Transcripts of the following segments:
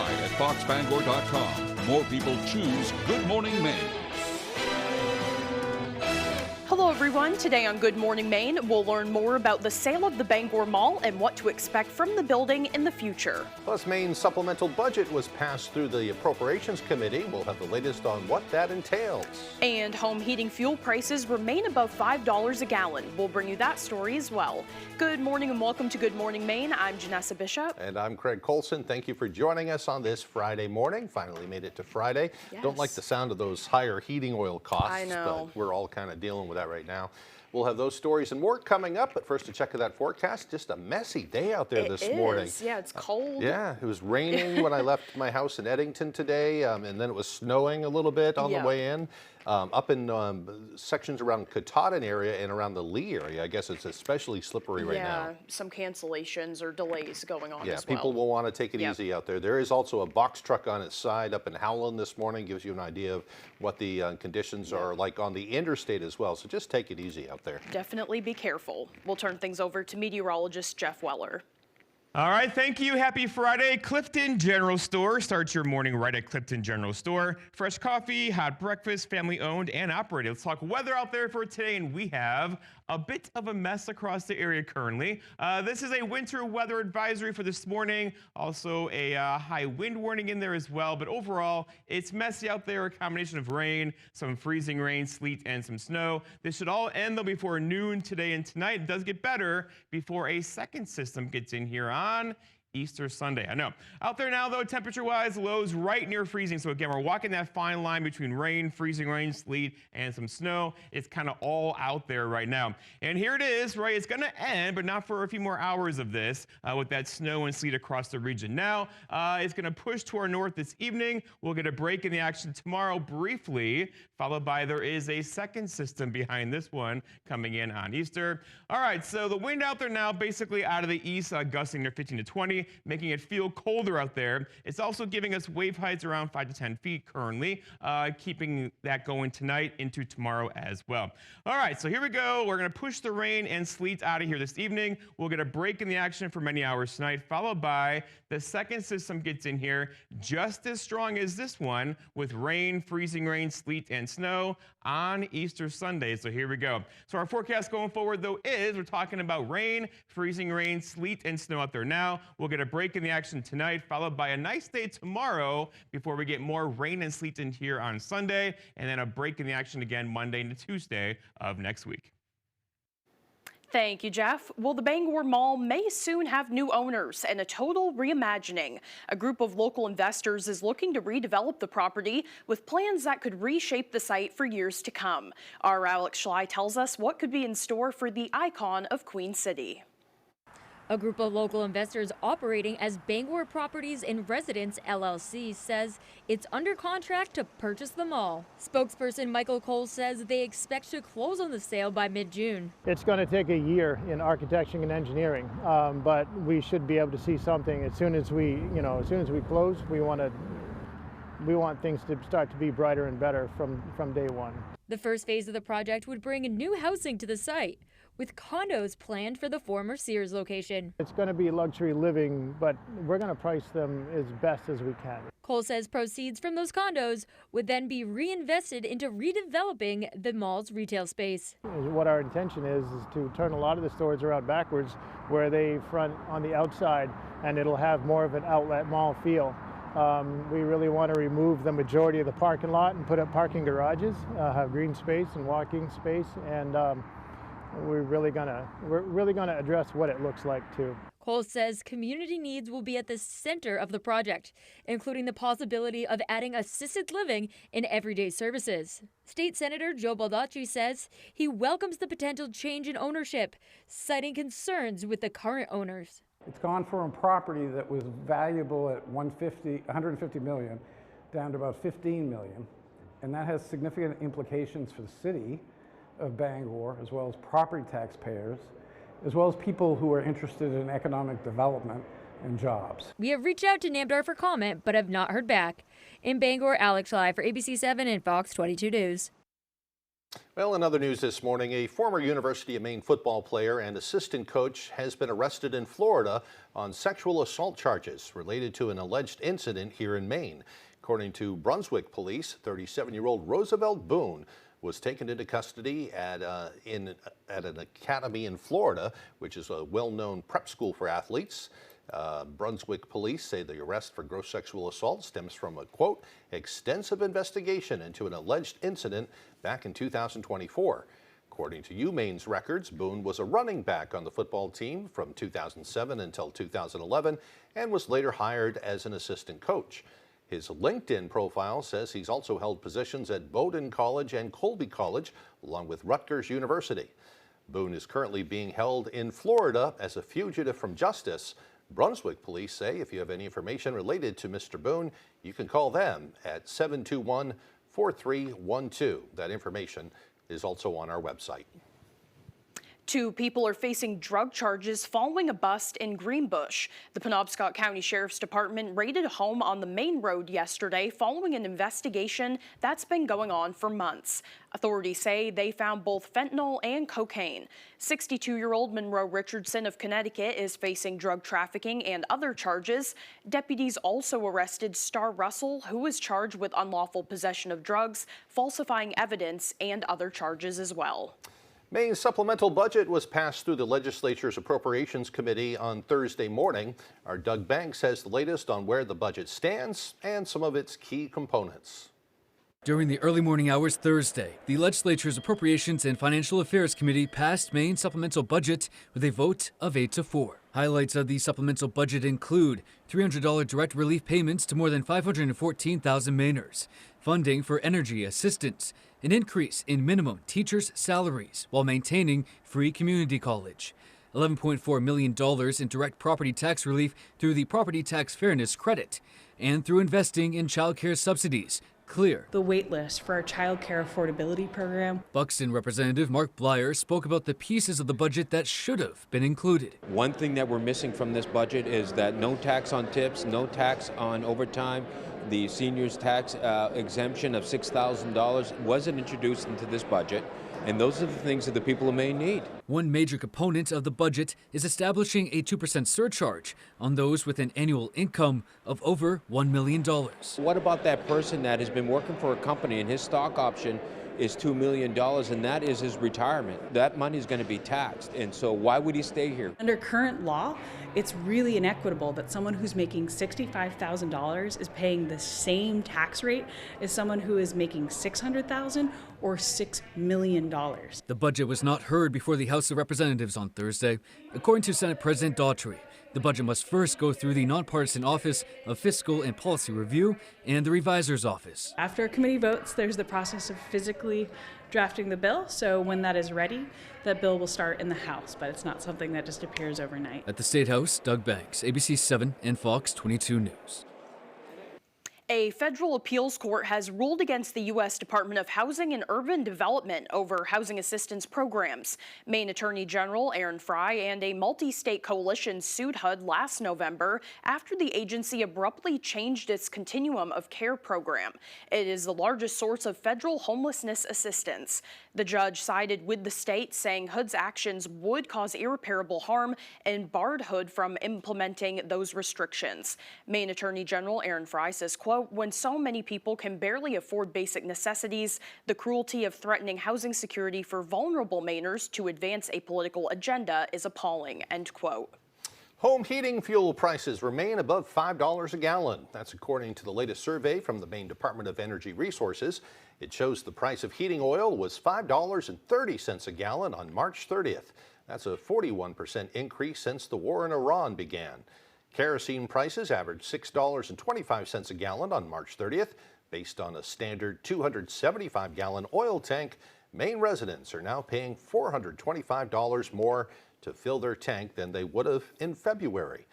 by at foxbangor.com. More people choose Good Morning Maine. Hello everyone. Today on Good Morning Maine, we'll learn more about the sale of the Bangor Mall and what to expect from the building in the future. Plus, Maine's supplemental budget was passed through the Appropriations Committee. We'll have the latest on what that entails. And home heating fuel prices remain above $5 a gallon. We'll bring you that story as well. Good morning and welcome to Good Morning Maine. I'm Janessa Bishop. And I'm Craig Colson. Thank you for joining us on this Friday morning. Finally made it to Friday. Yes. Don't like the sound of those higher heating oil costs. I know. But we're all kind of dealing with that right now. We'll have those stories and more coming up, but first, a check of that forecast. Just a messy day out there this morning. Yeah, it's cold. Yeah, it was raining when I left my house in Eddington today, and then it was snowing a little bit on the way in. Up in sections around Katahdin area and around the Lee area, I guess it's especially slippery right now. Yeah, some cancellations or delays going on as well. Yeah, people will want to take it easy out there. There is also a box truck on its side up in Howland this morning. Gives you an idea of what the conditions are like on the interstate as well. So just take it easy out there. Definitely be careful. We'll turn things over to meteorologist Jeff Weller. All right, thank you. Happy Friday. Clifton General Store. Start your morning right at Clifton General Store. Fresh coffee, hot breakfast, family owned and operated. Let's talk weather out there for today, and we have a bit of a mess across the area currently. This is a winter weather advisory for this morning. Also a high wind warning in there as well. But overall, it's messy out there. A combination of rain, some freezing rain, sleet, and some snow. This should all end though before noon today and tonight. It does get better before a second system gets in here on Easter Sunday. I know. Out there now, though, temperature-wise, lows right near freezing. So again, we're walking that fine line between rain, freezing rain, sleet, and some snow. It's kind of all out there right now. And here it is, right? It's going to end, but not for a few more hours of this with that snow and sleet across the region. Now, it's going to push to our north this evening. We'll get a break in the action tomorrow briefly, followed by there is a second system behind this one coming in on Easter. All right, so the wind out there now basically out of the east, gusting near 15 to 20. Making it feel colder out there. It's also giving us wave heights around 5 to 10 feet currently, keeping that going tonight into tomorrow as well. All right, so here we go. We're going to push the rain and sleet out of here this evening. We'll get a break in the action for many hours tonight, followed by the second system gets in here just as strong as this one with rain, freezing rain, sleet, and snow on Easter Sunday. So here we go. So our forecast going forward, though, is we're talking about rain, freezing rain, sleet, and snow out there now. We'll get a break in the action tonight, followed by a nice day tomorrow before we get more rain and sleet in here on Sunday, and then a break in the action again Monday into Tuesday of next week. Thank you, Jeff. Well, the Bangor Mall may soon have new owners and a total reimagining. A group of local investors is looking to redevelop the property with plans that could reshape the site for years to come. Our Alex Schley tells us what could be in store for the icon of Queen City. A group of local investors operating as Bangor Properties and Residents LLC says it's under contract to purchase the mall. Spokesperson Michael Cole says they expect to close on the sale by mid-June. It's going to take a year in architecture and engineering, but we should be able to see something as soon as we close. We want things to start to be brighter and better from day one. The first phase of the project would bring new housing to the site, with condos planned for the former Sears location. It's going to be luxury living, but we're going to price them as best as we can. Cole says proceeds from those condos would then be reinvested into redeveloping the mall's retail space. What our intention is to turn a lot of the stores around backwards where they front on the outside, and it'll have more of an outlet mall feel. We really want to remove the majority of the parking lot and put up parking garages, have green space and walking space, and we're really gonna address what it looks like too. Cole says community needs will be at the center of the project, including the possibility of adding assisted living in everyday services. State Senator Joe Baldacci says he welcomes the potential change in ownership, citing concerns with the current owners. It's gone from a property that was valuable at 150 million down to about 15 million, and that has significant implications for the city of Bangor, as well as property taxpayers, as well as people who are interested in economic development and jobs. We have reached out to NAMDAR for comment, but have not heard back. In Bangor, Alex Schley for ABC 7 and Fox 22 News. Well, in other news this morning, a former University of Maine football player and assistant coach has been arrested in Florida on sexual assault charges related to an alleged incident here in Maine. According to Brunswick police, 37-year-old Roosevelt Boone was taken into custody at an academy in Florida, which is a well-known prep school for athletes. Brunswick police say the arrest for gross sexual assault stems from a, quote, extensive investigation into an alleged incident back in 2024. According to UMaine's records, Boone was a running back on the football team from 2007 until 2011 and was later hired as an assistant coach. His LinkedIn profile says he's also held positions at Bowdoin College and Colby College, along with Rutgers University. Boone is currently being held in Florida as a fugitive from justice. Brunswick police say if you have any information related to Mr. Boone, you can call them at 721-4312. That information is also on our website. 2 people are facing drug charges following a bust in Greenbush. The Penobscot County Sheriff's Department raided a home on the main road yesterday following an investigation that's been going on for months. Authorities say they found both fentanyl and cocaine. 62-year-old Monroe Richardson of Connecticut is facing drug trafficking and other charges. Deputies also arrested Star Russell, who was charged with unlawful possession of drugs, falsifying evidence, and other charges as well. Maine's supplemental budget was passed through the legislature's Appropriations Committee on Thursday morning. Our Doug Banks has the latest on where the budget stands and some of its key components. During the early morning hours Thursday, the legislature's Appropriations and Financial Affairs Committee passed Maine's supplemental budget with a vote of 8-4. Highlights of the supplemental budget include $300 direct relief payments to more than 514,000 Mainers, funding for energy assistance, an increase in minimum teachers' salaries while maintaining free community college, $11.4 million in direct property tax relief through the Property Tax Fairness Credit, and through investing in child care subsidies. Clear the wait list for our child care affordability program. Buxton Representative Mark Blyer spoke about the pieces of the budget that should have been included. One thing that we're missing from this budget is that no tax on tips, no tax on overtime. The seniors tax exemption of $6,000 wasn't introduced into this budget, and those are the things that the people of Maine need. One major component of the budget is establishing a 2% surcharge on those with an annual income of over $1 million. What about that person that has been working for a company and his stock option is $2 million, and that is his retirement? That money is going to be taxed, and so why would he stay here? Under current law, it's really inequitable that someone who's making $65,000 is paying the same tax rate as someone who is making $600,000 or $6 million. The budget was not heard before the House of Representatives on Thursday. According to Senate President Daughtry, the budget must first go through the nonpartisan Office of Fiscal and Policy Review and the Revisor's Office. After a committee votes, there's the process of physically drafting the bill. So when that is ready, that bill will start in the House, but it's not something that just appears overnight. At the State House, Doug Banks, ABC 7 and Fox 22 News. A federal appeals court has ruled against the U.S. Department of Housing and Urban Development over housing assistance programs. Maine Attorney General Aaron Fry and a multi-state coalition sued HUD last November after the agency abruptly changed its continuum of care program. It is the largest source of federal homelessness assistance. The judge sided with the state, saying HUD's actions would cause irreparable harm and barred HUD from implementing those restrictions. Maine Attorney General Aaron Fry says, quote, when so many people can barely afford basic necessities, the cruelty of threatening housing security for vulnerable Mainers to advance a political agenda is appalling, end quote. Home heating fuel prices remain above $5 a gallon. That's according to the latest survey from the Maine Department of Energy Resources. It shows the price of heating oil was $5.30 a gallon on March 30th. That's a 41% increase since the war in Iran began. Kerosene prices averaged $6.25 a gallon on March 30th. Based on a standard 275-gallon oil tank, Maine residents are now paying $425 more to fill their tank than they would have in February.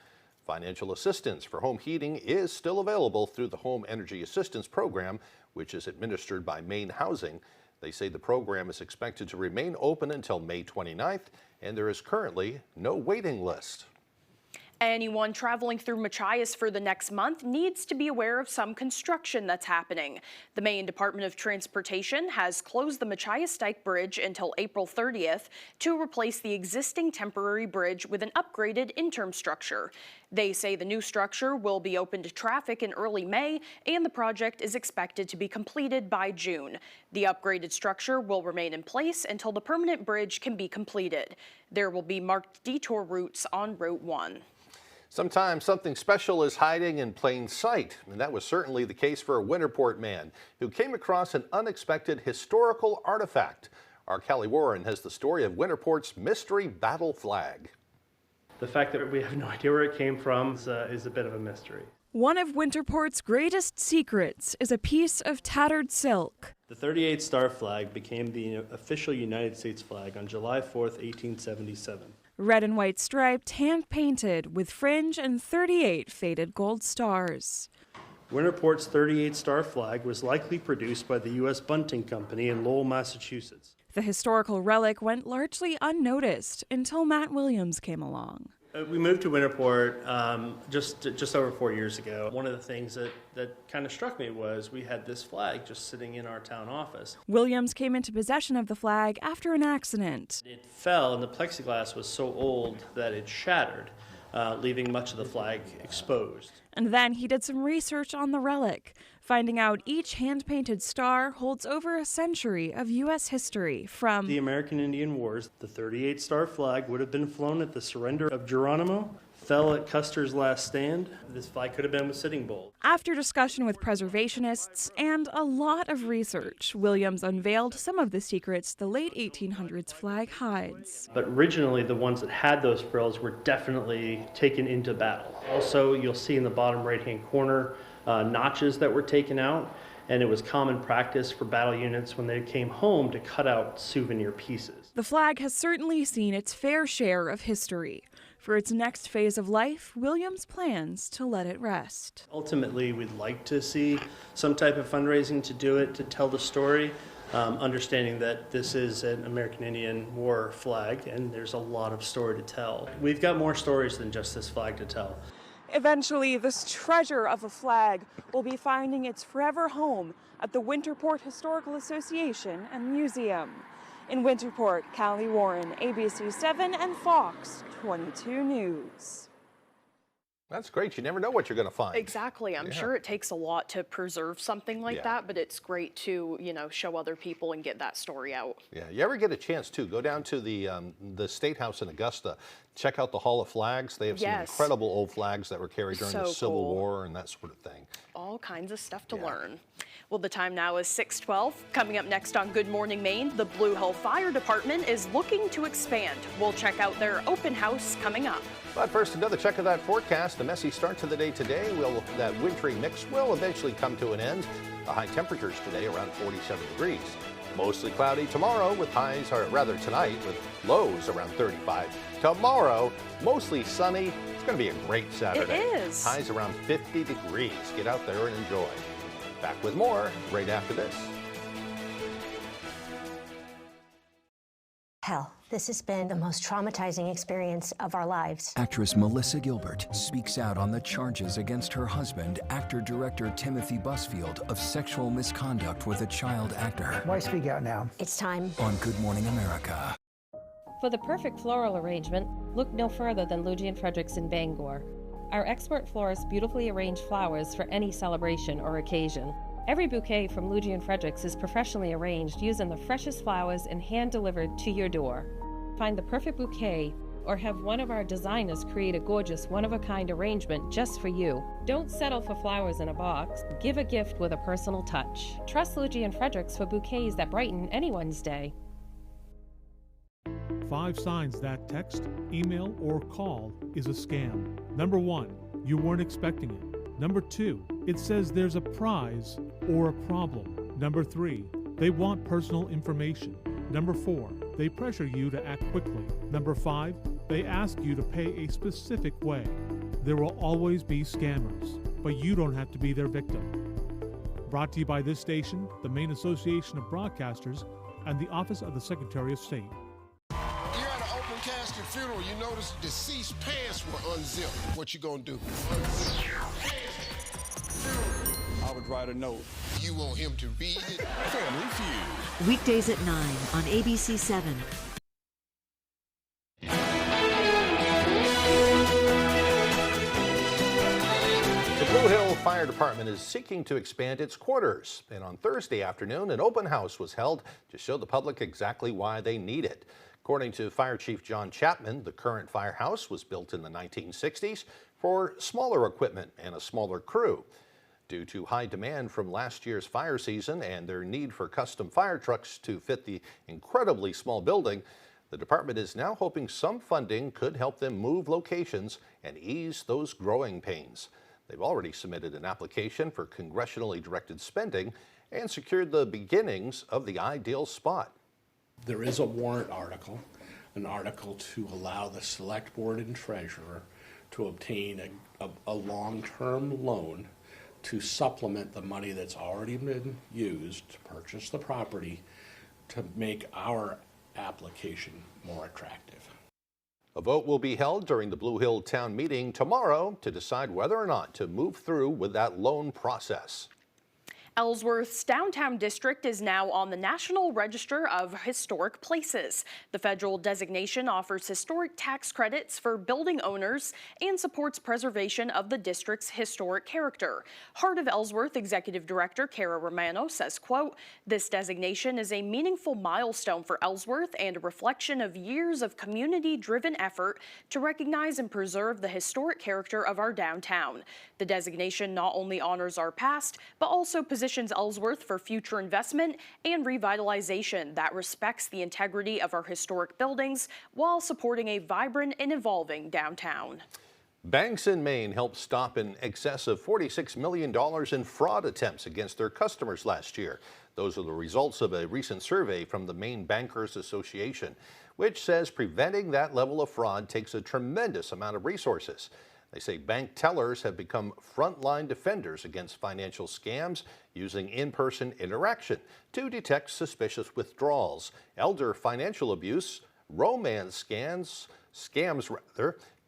Financial assistance for home heating is still available through the Home Energy Assistance Program, which is administered by Maine Housing. They say the program is expected to remain open until May 29th, and there is currently no waiting list. Anyone traveling through Machias for the next month needs to be aware of some construction that's happening. The Maine Department of Transportation has closed the Machias Dyke Bridge until April 30th to replace the existing temporary bridge with an upgraded interim structure. They say the new structure will be open to traffic in early May, and the project is expected to be completed by June. The upgraded structure will remain in place until the permanent bridge can be completed. There will be marked detour routes on Route 1. Sometimes something special is hiding in plain sight, and that was certainly the case for a Winterport man who came across an unexpected historical artifact. Our Callie Warren has the story of Winterport's mystery battle flag. The fact that we have no idea where it came from is a bit of a mystery. One of Winterport's greatest secrets is a piece of tattered silk. The 38 Star Flag became the official United States flag on July 4th, 1877. Red and white striped, hand-painted, with fringe and 38 faded gold stars. Winterport's 38 Star Flag was likely produced by the U.S. Bunting Company in Lowell, Massachusetts. The historical relic went largely unnoticed until Matt Williams came along. We moved to Winterport just over 4 years ago. One of the things that kind of struck me was we had this flag just sitting in our town office. Williams came into possession of the flag after an accident. It fell and the plexiglass was so old that it shattered, leaving much of the flag exposed. And then he did some research on the relic, finding out each hand-painted star holds over a century of U.S. history from the American Indian Wars. The 38 Star Flag would have been flown at the surrender of Geronimo, fell at Custer's last stand. This flag could have been with Sitting Bull. After discussion with preservationists and a lot of research, Williams unveiled some of the secrets the late 1800s flag hides. But originally, the ones that had those frills were definitely taken into battle. Also, you'll see in the bottom right-hand corner notches that were taken out, and it was common practice for battle units when they came home to cut out souvenir pieces. The flag has certainly seen its fair share of history. For its next phase of life, Williams plans to let it rest. Ultimately, we'd like to see some type of fundraising to do it, to tell the story, understanding that this is an American Indian War flag, and there's a lot of story to tell. We've got more stories than just this flag to tell. Eventually, this treasure of a flag will be finding its forever home at the Winterport Historical Association and Museum. In Winterport, Callie Warren, ABC 7 and Fox 22 News. That's great. You never know what you're going to find. Exactly. I'm sure it takes a lot to preserve something like that, but it's great to, show other people and get that story out. Yeah. You ever get a chance to go down to the State House in Augusta, check out the Hall of Flags. They have some incredible old flags that were carried during the Civil War and that sort of thing. All kinds of stuff to learn. Well, the time now is 6:12. Coming up next on Good Morning Maine, the Blue Hill Fire Department is looking to expand. We'll check out their open house coming up. But first, another check of that forecast. The messy start to the day today. That wintry mix will eventually come to an end. The high temperatures today around 47 degrees. Mostly cloudy tomorrow with highs, or rather tonight, with lows around 35. Tomorrow, mostly sunny. It's going to be a great Saturday. It is. Highs around 50 degrees. Get out there and enjoy. Back with more right after this. Hell, this has been the most traumatizing experience of our lives. Actress Melissa Gilbert speaks out on the charges against her husband, actor-director Timothy Busfield, of sexual misconduct with a child actor. Why speak out now? It's time. On Good Morning America. For the perfect floral arrangement, look no further than Luigi & Fredericks in Bangor. Our expert florists beautifully arrange flowers for any celebration or occasion. Every bouquet from Luigi & Fredericks is professionally arranged using the freshest flowers and hand-delivered to your door. Find the perfect bouquet or have one of our designers create a gorgeous one-of-a-kind arrangement just for you. Don't settle for flowers in a box. Give a gift with a personal touch. Trust Luigi & Fredericks for bouquets that brighten anyone's day. 5 signs that text, email, or call is a scam. Number 1, you weren't expecting it. Number 2, it says there's a prize or a problem. Number 3, they want personal information. Number 4, they pressure you to act quickly. Number 5, they ask you to pay a specific way. There will always be scammers, but you don't have to be their victim. Brought to you by this station, the Maine Association of Broadcasters, and the Office of the Secretary of State. You're at an open broadcast your funeral, you notice deceased pants were unzipped. What you gonna do? I would write a note. You want him to read it? Family Feud. Weekdays at 9 on ABC 7. The Blue Hill Fire Department is seeking to expand its quarters, and on Thursday afternoon, an open house was held to show the public exactly why they need it. According to Fire Chief John Chapman, the current firehouse was built in the 1960s for smaller equipment and a smaller crew. Due to high demand from last year's fire season and their need for custom fire trucks to fit the incredibly small building, the department is now hoping some funding could help them move locations and ease those growing pains. They've already submitted an application for congressionally directed spending and secured the beginnings of the ideal spot. There is a warrant article, an article to allow the Select Board and Treasurer to obtain a long-term loan to supplement the money that's already been used to purchase the property to make our application more attractive. A vote will be held during the Blue Hill Town Meeting tomorrow to decide whether or not to move through with that loan process. Ellsworth's downtown district is now on the National Register of Historic Places. The federal designation offers historic tax credits for building owners and supports preservation of the district's historic character. Heart of Ellsworth Executive Director Cara Romano says, quote, "This designation is a meaningful milestone for Ellsworth and a reflection of years of community-driven effort to recognize and preserve the historic character of our downtown. The designation not only honors our past, but also positions Ellsworth for future investment and revitalization that respects the integrity of our historic buildings while supporting a vibrant and evolving downtown." Banks in Maine helped stop in excess of $46 million in fraud attempts against their customers last year. Those are the results of a recent survey from the Maine Bankers Association, which says preventing that level of fraud takes a tremendous amount of resources. They say bank tellers have become frontline defenders against financial scams using in-person interaction to detect suspicious withdrawals, elder financial abuse, romance scams,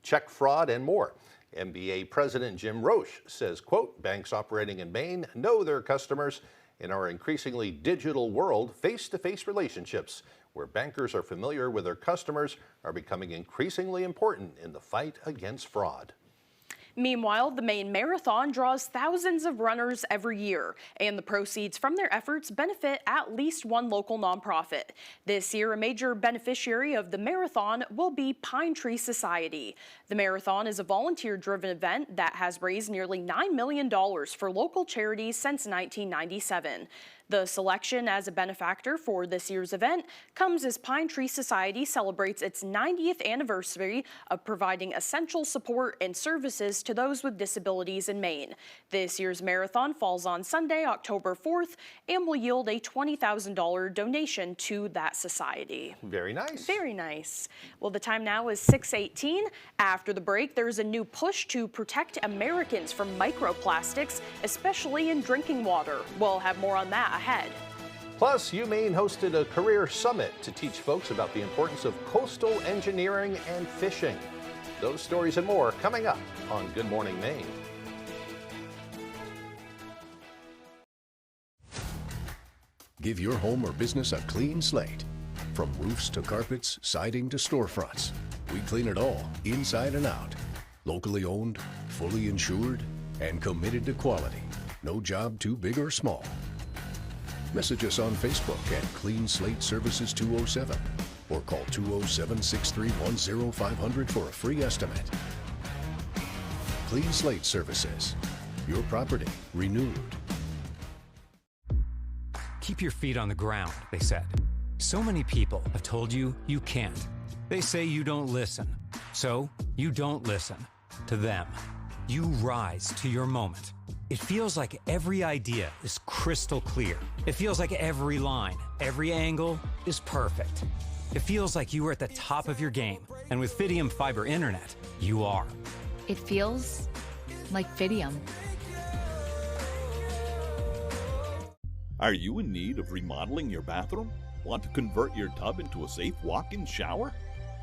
check fraud, and more. MBA President Jim Roche says, quote, "Banks operating in Maine know their customers. In our increasingly digital world, face-to-face relationships where bankers are familiar with their customers are becoming increasingly important in the fight against fraud." Meanwhile, the Maine Marathon draws thousands of runners every year, and the proceeds from their efforts benefit at least one local nonprofit. This year, a major beneficiary of the marathon will be Pine Tree Society. The marathon is a volunteer-driven event that has raised nearly $9 million for local charities since 1997. The selection as a benefactor for this year's event comes as Pine Tree Society celebrates its 90th anniversary of providing essential support and services to those with disabilities in Maine. This year's marathon falls on Sunday, October 4th, and will yield a $20,000 donation to that society. Very nice. Very nice. Well, the time now is 6:18. After the break, there's a new push to protect Americans from microplastics, especially in drinking water. We'll have more on that ahead. Plus, UMaine hosted a career summit to teach folks about the importance of coastal engineering and fishing. Those stories and more coming up on Good Morning Maine. Give your home or business a clean slate. From roofs to carpets, siding to storefronts, we clean it all, inside and out. Locally owned, fully insured, and committed to quality. No job too big or small. Message us on Facebook at Clean Slate Services 207 or call 207-631-0500 for a free estimate. Clean Slate Services. Your property renewed. Keep your feet on the ground, they said. So many people have told you you can't. They say you don't listen. So you don't listen to them. You rise to your moment. It feels like every idea is crystal clear. It feels like every line, every angle is perfect. It feels like you are at the top of your game. And with Fidium Fiber Internet, you are. It feels like Fidium. Are you in need of remodeling your bathroom? Want to convert your tub into a safe walk-in shower?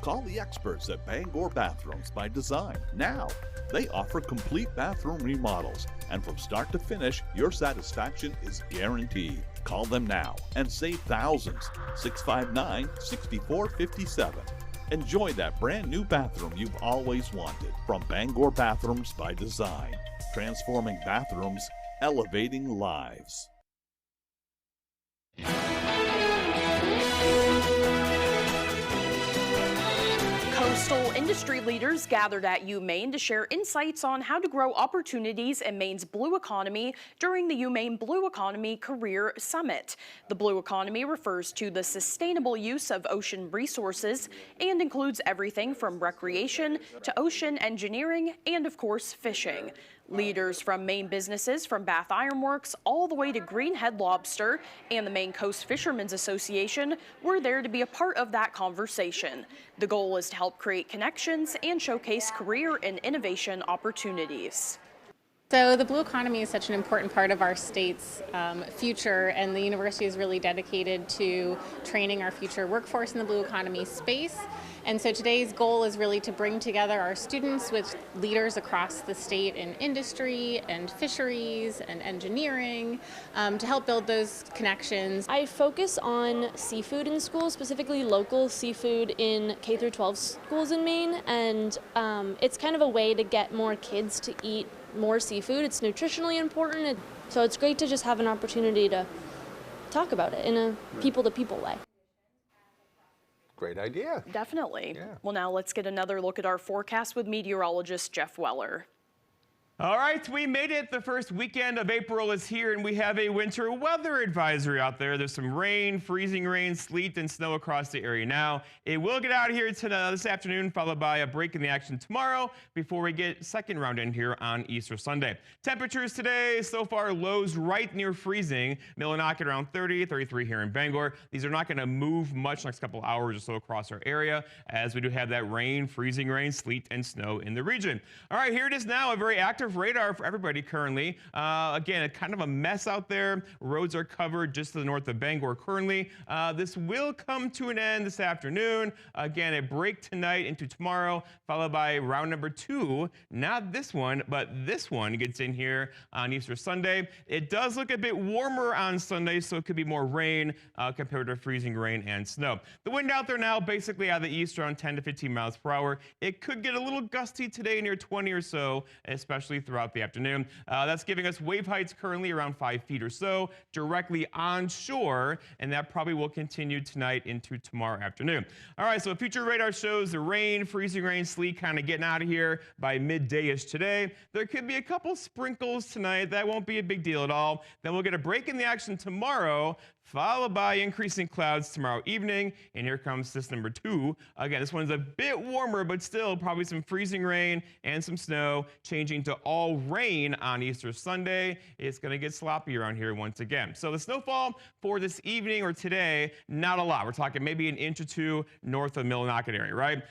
Call the experts at Bangor Bathrooms by Design now. They offer complete bathroom remodels, and from start to finish, your satisfaction is guaranteed. Call them now and save thousands. 659-6457. Enjoy that brand new bathroom you've always wanted from Bangor Bathrooms by Design. Transforming bathrooms, elevating lives. Coastal industry leaders gathered at UMaine to share insights on how to grow opportunities in Maine's blue economy during the UMaine Blue Economy Career Summit. The blue economy refers to the sustainable use of ocean resources and includes everything from recreation to ocean engineering and, of course, fishing. Leaders from Maine businesses from Bath Iron Works all the way to Greenhead Lobster and the Maine Coast Fishermen's Association were there to be a part of that conversation. The goal is to help create connections and showcase career and innovation opportunities. So the blue economy is such an important part of our state's future, and the university is really dedicated to training our future workforce in the blue economy space. And so today's goal is really to bring together our students with leaders across the state in industry and fisheries and engineering to help build those connections. I focus on seafood in schools, specifically local seafood in K through 12 schools in Maine, and it's kind of a way to get more kids to eat more seafood. It's nutritionally important, so it's great to just have an opportunity to talk about it in a people-to-people way. Great idea. Definitely. Yeah. Well, now let's get another look at our forecast with meteorologist Jeff Weller. All right, we made it. The first weekend of April is here, and we have a winter weather advisory out there. There's some rain, freezing rain, sleet, and snow across the area now. It will get out here this afternoon, followed by a break in the action tomorrow before we get second round in here on Easter Sunday. Temperatures today, so far, lows right near freezing. Millinocket around 30, 33 here in Bangor. These are not going to move much next couple hours or so across our area, as we do have that rain, freezing rain, sleet, and snow in the region. All right, here it is now, a very active radar for everybody currently. Again, kind of a mess out there. Roads are covered just to the north of Bangor currently. This will come to an end this afternoon. Again, a break tonight into tomorrow, followed by round number 2. Not this one, but this one gets in here on Easter Sunday. It does look a bit warmer on Sunday, so it could be more rain compared to freezing rain and snow. The wind out there now basically out of the east around 10 to 15 miles per hour. It could get a little gusty today near 20 or so, especially throughout the afternoon. That's giving us wave heights currently around 5 feet or so directly on shore, and that probably will continue tonight into tomorrow afternoon. All right, so future radar shows the rain, freezing rain, sleet kind of getting out of here by midday-ish today. There could be a couple sprinkles tonight. That won't be a big deal at all. Then we'll get a break in the action tomorrow, followed by increasing clouds tomorrow evening. And here comes system number 2. Again, this one's a bit warmer, but still probably some freezing rain and some snow, changing to all rain on Easter Sunday. It's going to get sloppy around here once again. So the snowfall for this evening or today, not a lot. We're talking maybe an inch or 2 north of Millinocket area, right?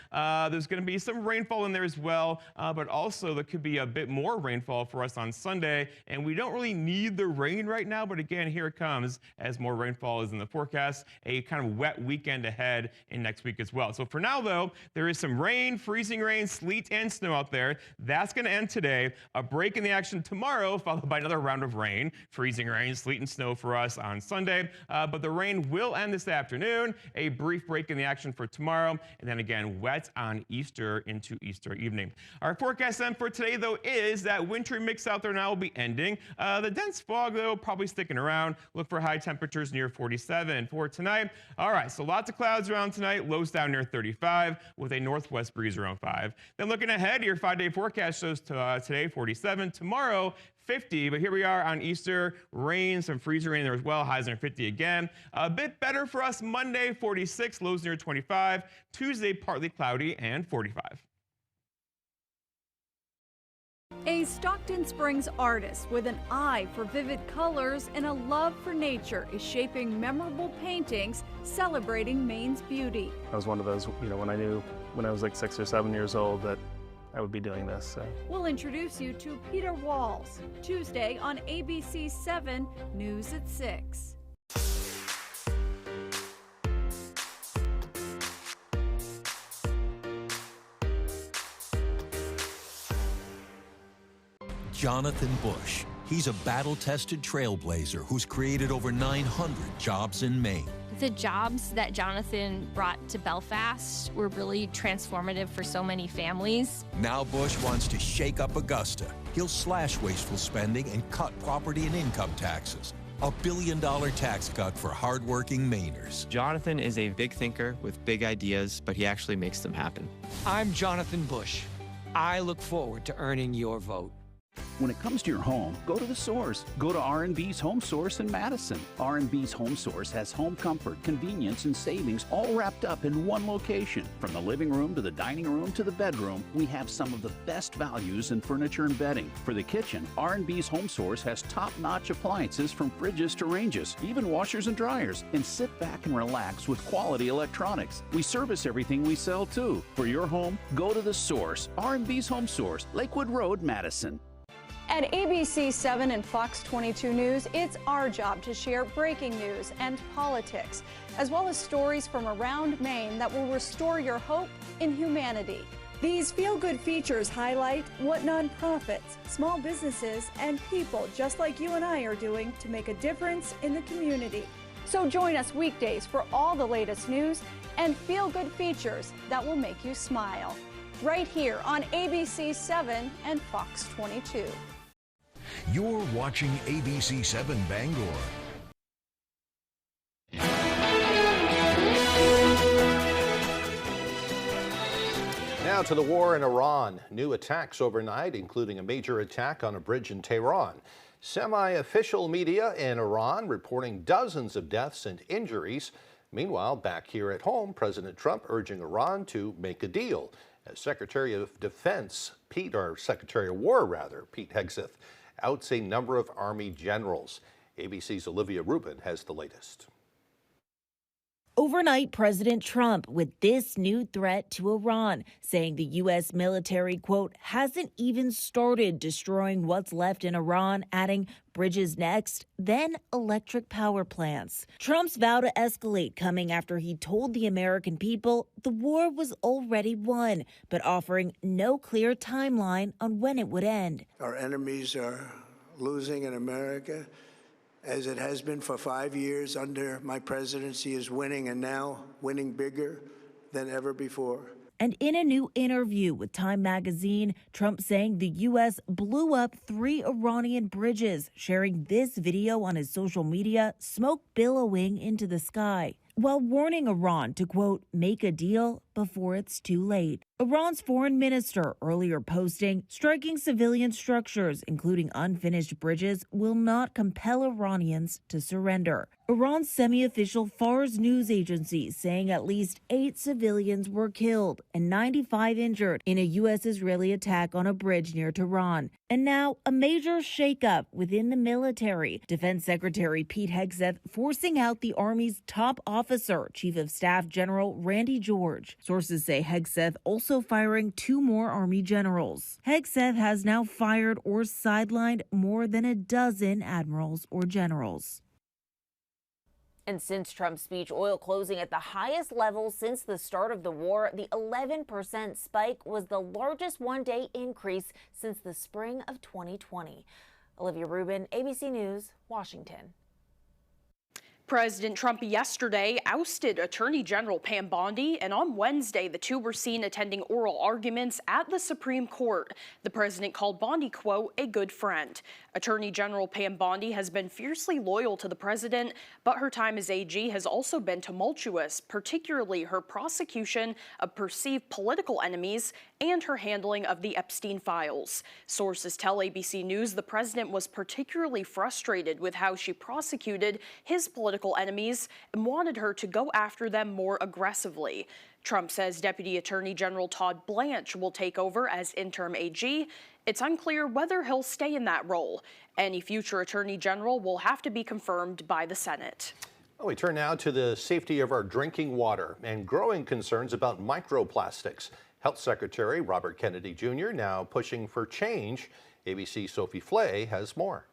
There's going to be some rainfall in there as well, but also there could be a bit more rainfall for us on Sunday. And we don't really need the rain right now, but again, here it comes as more rainfall is in the forecast. A kind of wet weekend ahead in next week as well. So for now, though, there is some rain, freezing rain, sleet, and snow out there. That's going to end today. A break in the action tomorrow, followed by another round of rain, freezing rain, sleet, and snow for us on Sunday. But the rain will end this afternoon. A brief break in the action for tomorrow, and then again, wet on Easter into Easter evening. Our forecast then for today, though, is that wintry mix out there now will be ending. The dense fog, though, probably sticking around. Look for high temperatures near 47 for tonight. All right, so lots of clouds around tonight. Lows down near 35 with a northwest breeze around 5. Then looking ahead, your 5-day forecast shows today 47, tomorrow 50, but here we are on Easter. Rain, some freezing rain there as well. Highs near 50 again. A bit better for us Monday, 46, lows near 25. Tuesday, partly cloudy and 45. A Stockton Springs artist with an eye for vivid colors and a love for nature is shaping memorable paintings celebrating Maine's beauty. I was one of those, when I knew when I was like 6 or 7 years old that I would be doing this. So. We'll introduce you to Peter Walls, Tuesday on ABC 7, News at 6. Jonathan Bush. He's a battle-tested trailblazer who's created over 900 jobs in Maine. The jobs that Jonathan brought to Belfast were really transformative for so many families. Now Bush wants to shake up Augusta. He'll slash wasteful spending and cut property and income taxes. A $1 billion tax cut for hardworking Mainers. Jonathan is a big thinker with big ideas, but he actually makes them happen. I'm Jonathan Bush. I look forward to earning your vote. When it comes to your home, go to the source. Go to R&B's Home Source in Madison. R&B's Home Source has home comfort, convenience, and savings all wrapped up in one location. From the living room to the dining room to the bedroom, we have some of the best values in furniture and bedding. For the kitchen, R&B's Home Source has top-notch appliances from fridges to ranges, even washers and dryers. And sit back and relax with quality electronics. We service everything we sell too. For your home, go to the source. R&B's Home Source, Lakewood Road, Madison. At ABC 7 and Fox 22 News, it's our job to share breaking news and politics, as well as stories from around Maine that will restore your hope in humanity. These feel-good features highlight what nonprofits, small businesses, and people just like you and I are doing to make a difference in the community. So join us weekdays for all the latest news and feel-good features that will make you smile. Right here on ABC 7 and Fox 22. You're watching ABC 7 Bangor. Now to the war in Iran. New attacks overnight, including a major attack on a bridge in Tehran. Semi-official media in Iran reporting dozens of deaths and injuries. Meanwhile, back here at home, President Trump urging Iran to make a deal. As Secretary of War, Pete Hegseth, outs a number of Army generals. ABC's Olivia Rubin has the latest. Overnight, President Trump with this new threat to Iran, saying the U.S. military, quote, hasn't even started destroying what's left in Iran, adding bridges next, then electric power plants. Trump's vow to escalate coming after he told the American people the war was already won, but offering no clear timeline on when it would end. Our enemies are losing in America, as it has been for 5 years under my presidency, is winning, and now winning bigger than ever before. And in a new interview with Time magazine, Trump saying the U.S. blew up 3 Iranian bridges, sharing this video on his social media, smoke billowing into the sky, while warning Iran to, quote, make a deal before it's too late. Iran's foreign minister earlier posting, striking civilian structures, including unfinished bridges, will not compel Iranians to surrender. Iran's semi-official Fars news agency saying at least 8 civilians were killed and 95 injured in a U.S.-Israeli attack on a bridge near Tehran. And now a major shakeup within the military. Defense Secretary Pete Hegseth forcing out the Army's top officer, Chief of Staff General Randy George. Sources say Hegseth also firing 2 more Army generals. Hegseth has now fired or sidelined more than a dozen admirals or generals. And since Trump's speech, oil closing at the highest level since the start of the war, the 11% spike was the largest one-day increase since the spring of 2020. Olivia Rubin, ABC News, Washington. President Trump yesterday ousted Attorney General Pam Bondi, and on Wednesday, the two were seen attending oral arguments at the Supreme Court. The president called Bondi, quote, a good friend. Attorney General Pam Bondi has been fiercely loyal to the president, but her time as AG has also been tumultuous, particularly her prosecution of perceived political enemies and her handling of the Epstein files. Sources tell ABC News the president was particularly frustrated with how she prosecuted his political enemies and wanted her to go after them more aggressively. Trump says Deputy Attorney General Todd Blanche will take over as interim AG. It's unclear whether he'll stay in that role. Any future Attorney General will have to be confirmed by the Senate. Well, we turn now to the safety of our drinking water and growing concerns about microplastics. Health Secretary Robert Kennedy Jr. now pushing for change. ABC's Sophie Flay has more.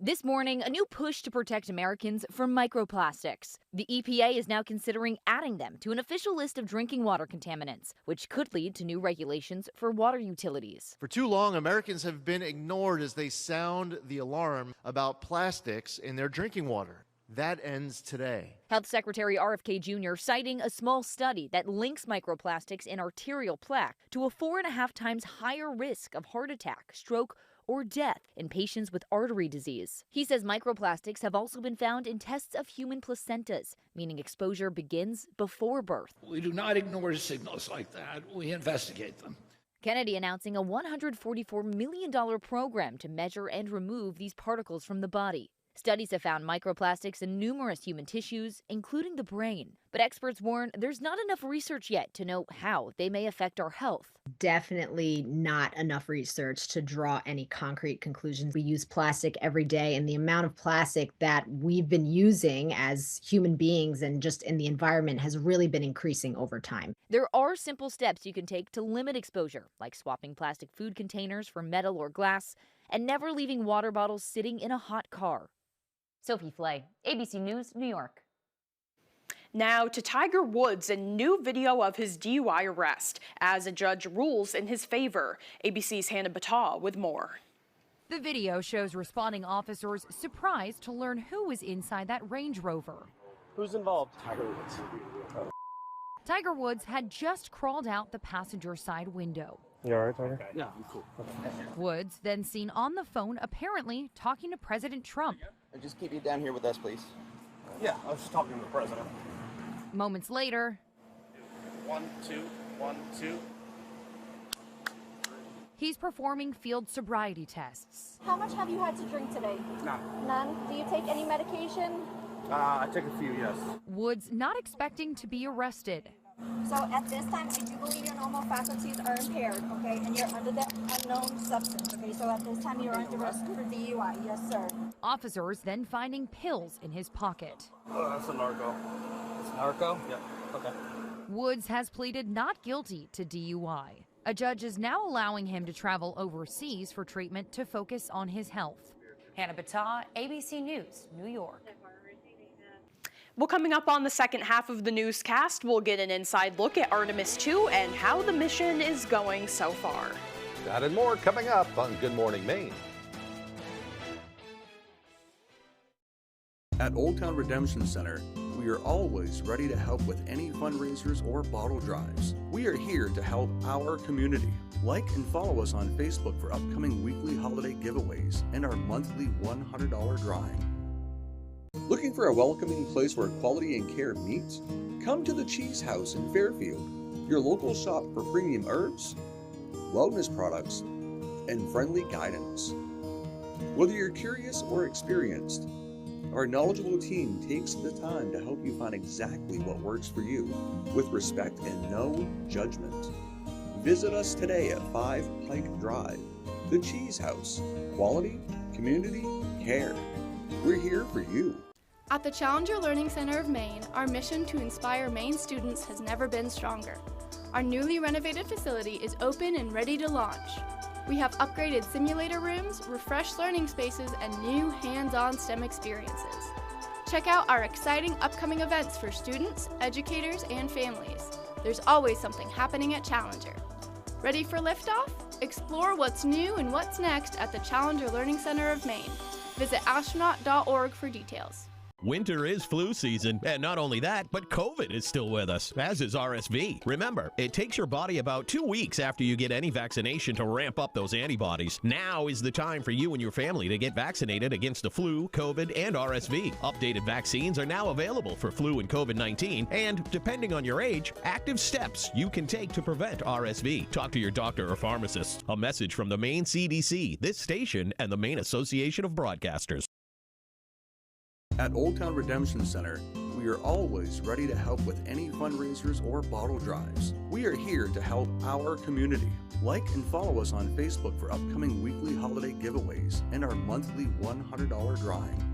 This morning, a new push to protect Americans from microplastics. The EPA is now considering adding them to an official list of drinking water contaminants, which could lead to new regulations for water utilities. For too long, Americans have been ignored as they sound the alarm about plastics in their drinking water. That ends today. Health Secretary RFK Jr. citing a small study that links microplastics in arterial plaque to a 4.5 times higher risk of heart attack, stroke, or death in patients with artery disease. He says microplastics have also been found in tests of human placentas, meaning exposure begins before birth. We do not ignore signals like that. We investigate them. Kennedy announcing a $144 million program to measure and remove these particles from the body. Studies have found microplastics in numerous human tissues, including the brain. But experts warn there's not enough research yet to know how they may affect our health. Definitely not enough research to draw any concrete conclusions. We use plastic every day, and the amount of plastic that we've been using as human beings and just in the environment has really been increasing over time. There are simple steps you can take to limit exposure, like swapping plastic food containers for metal or glass, and never leaving water bottles sitting in a hot car. Sophie Flay, ABC News, New York. Now to Tiger Woods, a new video of his DUI arrest as a judge rules in his favor. ABC's Hannah Battaw with more. The video shows responding officers surprised to learn who was inside that Range Rover. Who's involved? Tiger Woods. Tiger Woods had just crawled out the passenger side window. You all right, Tiger? Yeah, I'm cool. Woods then seen on the phone, apparently talking to President Trump. Just keep you down here with us, please. Yeah, I was just talking to the president. Moments later, 1, 2, 1, 2. He's performing field sobriety tests. How much have you had to drink today? None. None? Do you take any medication? I take a few, yes. Woods not expecting to be arrested. So at this time, I do believe your normal faculties are impaired, okay? And you're under the unknown substance, okay? So at this time, you're under arrest for DUI, yes, sir. Officers then finding pills in his pocket. Oh, that's a narco. It's a narco? Yeah, okay. Woods has pleaded not guilty to DUI. A judge is now allowing him to travel overseas for treatment to focus on his health. Hannah Battaw, ABC News, New York. Well, coming up on the second half of the newscast, we'll get an inside look at Artemis II and how the mission is going so far. That and more coming up on Good Morning Maine. At Old Town Redemption Center, we are always ready to help with any fundraisers or bottle drives. We are here to help our community. Like and follow us on Facebook for upcoming weekly holiday giveaways and our monthly $100 drawing. Looking for a welcoming place where quality and care meet? Come to the Cheese House in Fairfield, your local shop for premium herbs, wellness products, and friendly guidance. Whether you're curious or experienced, our knowledgeable team takes the time to help you find exactly what works for you, with respect and no judgment. Visit us today at 5 Pike Drive, the Cheese House. Quality, community, care. We're here for you. At the Challenger Learning Center of Maine, our mission to inspire Maine students has never been stronger. Our newly renovated facility is open and ready to launch. We have upgraded simulator rooms, refreshed learning spaces, and new hands-on STEM experiences. Check out our exciting upcoming events for students, educators, and families. There's always something happening at Challenger. Ready for liftoff? Explore what's new and what's next at the Challenger Learning Center of Maine. Visit astronaut.org for details. Winter is flu season, and not only that, but COVID is still with us, as is RSV. Remember, it takes your body about 2 weeks after you get any vaccination to ramp up those antibodies. Now is the time for you and your family to get vaccinated against the flu, COVID, and RSV. Updated vaccines are now available for flu and COVID-19, and depending on your age, active steps you can take to prevent RSV. Talk to your doctor or pharmacist. A message from the Maine CDC, this station, and the Maine Association of Broadcasters. At Old Town Redemption Center, we are always ready to help with any fundraisers or bottle drives. We are here to help our community. Like and follow us on Facebook for upcoming weekly holiday giveaways and our monthly $100 drawing.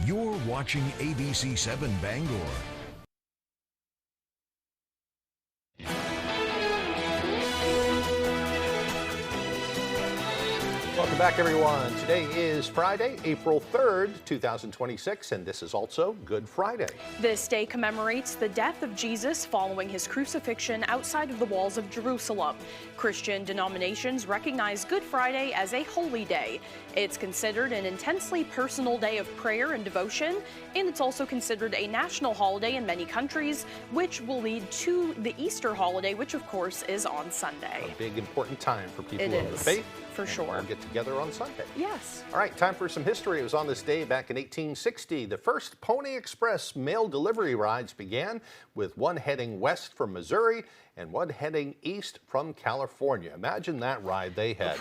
You're watching ABC 7 Bangor. Welcome back, everyone. Today is Friday, April 3rd, 2026, and this is also Good Friday. This day commemorates the death of Jesus following his crucifixion outside of the walls of Jerusalem. Christian denominations recognize Good Friday as a holy day. It's considered an intensely personal day of prayer and devotion, and it's also considered a national holiday in many countries, which will lead to the Easter holiday, which of course is on Sunday. A big, important time for people It of the is, faith. for and sure. We'll get together on Sunday. Yes. All right, time for some history. It was on this day back in 1860. The first Pony Express mail delivery rides began, with one heading west from Missouri and one heading east from California. Imagine that ride they had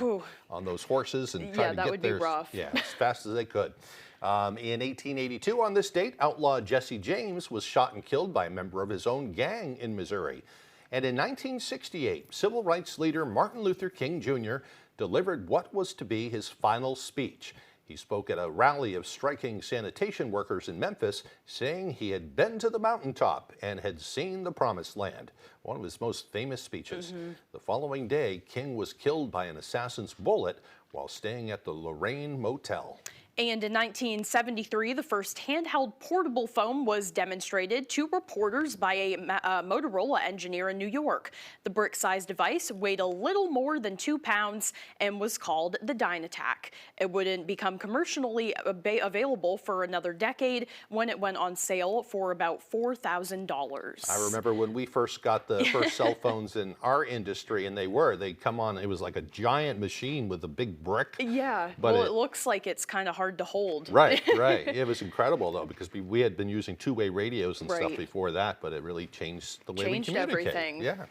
on those horses and trying to that get would be there rough. as fast as they could. In 1882, on this date, outlaw Jesse James was shot and killed by a member of his own gang in Missouri. And in 1968, civil rights leader Martin Luther King Jr. delivered what was to be his final speech. He spoke at a rally of striking sanitation workers in Memphis, saying he had been to the mountaintop and had seen the promised land, one of his most famous speeches. The following day, King was killed by an assassin's bullet while staying at the Lorraine Motel. And in 1973, the first handheld portable phone was demonstrated to reporters by a Motorola engineer in New York. The brick-sized device weighed a little more than 2 pounds and was called the Dynatac. It wouldn't become commercially available for another decade when it went on sale for about $4,000. I remember when we first got the first cell phones in our industry, and they'd come on, it was like a giant machine with a big brick. Yeah, But well, it looks like it's kind of hard to hold. Right. It was incredible, though, because we had been using two-way radios and stuff Right. before that, but it really changed the way we communicate. Everything. Yeah.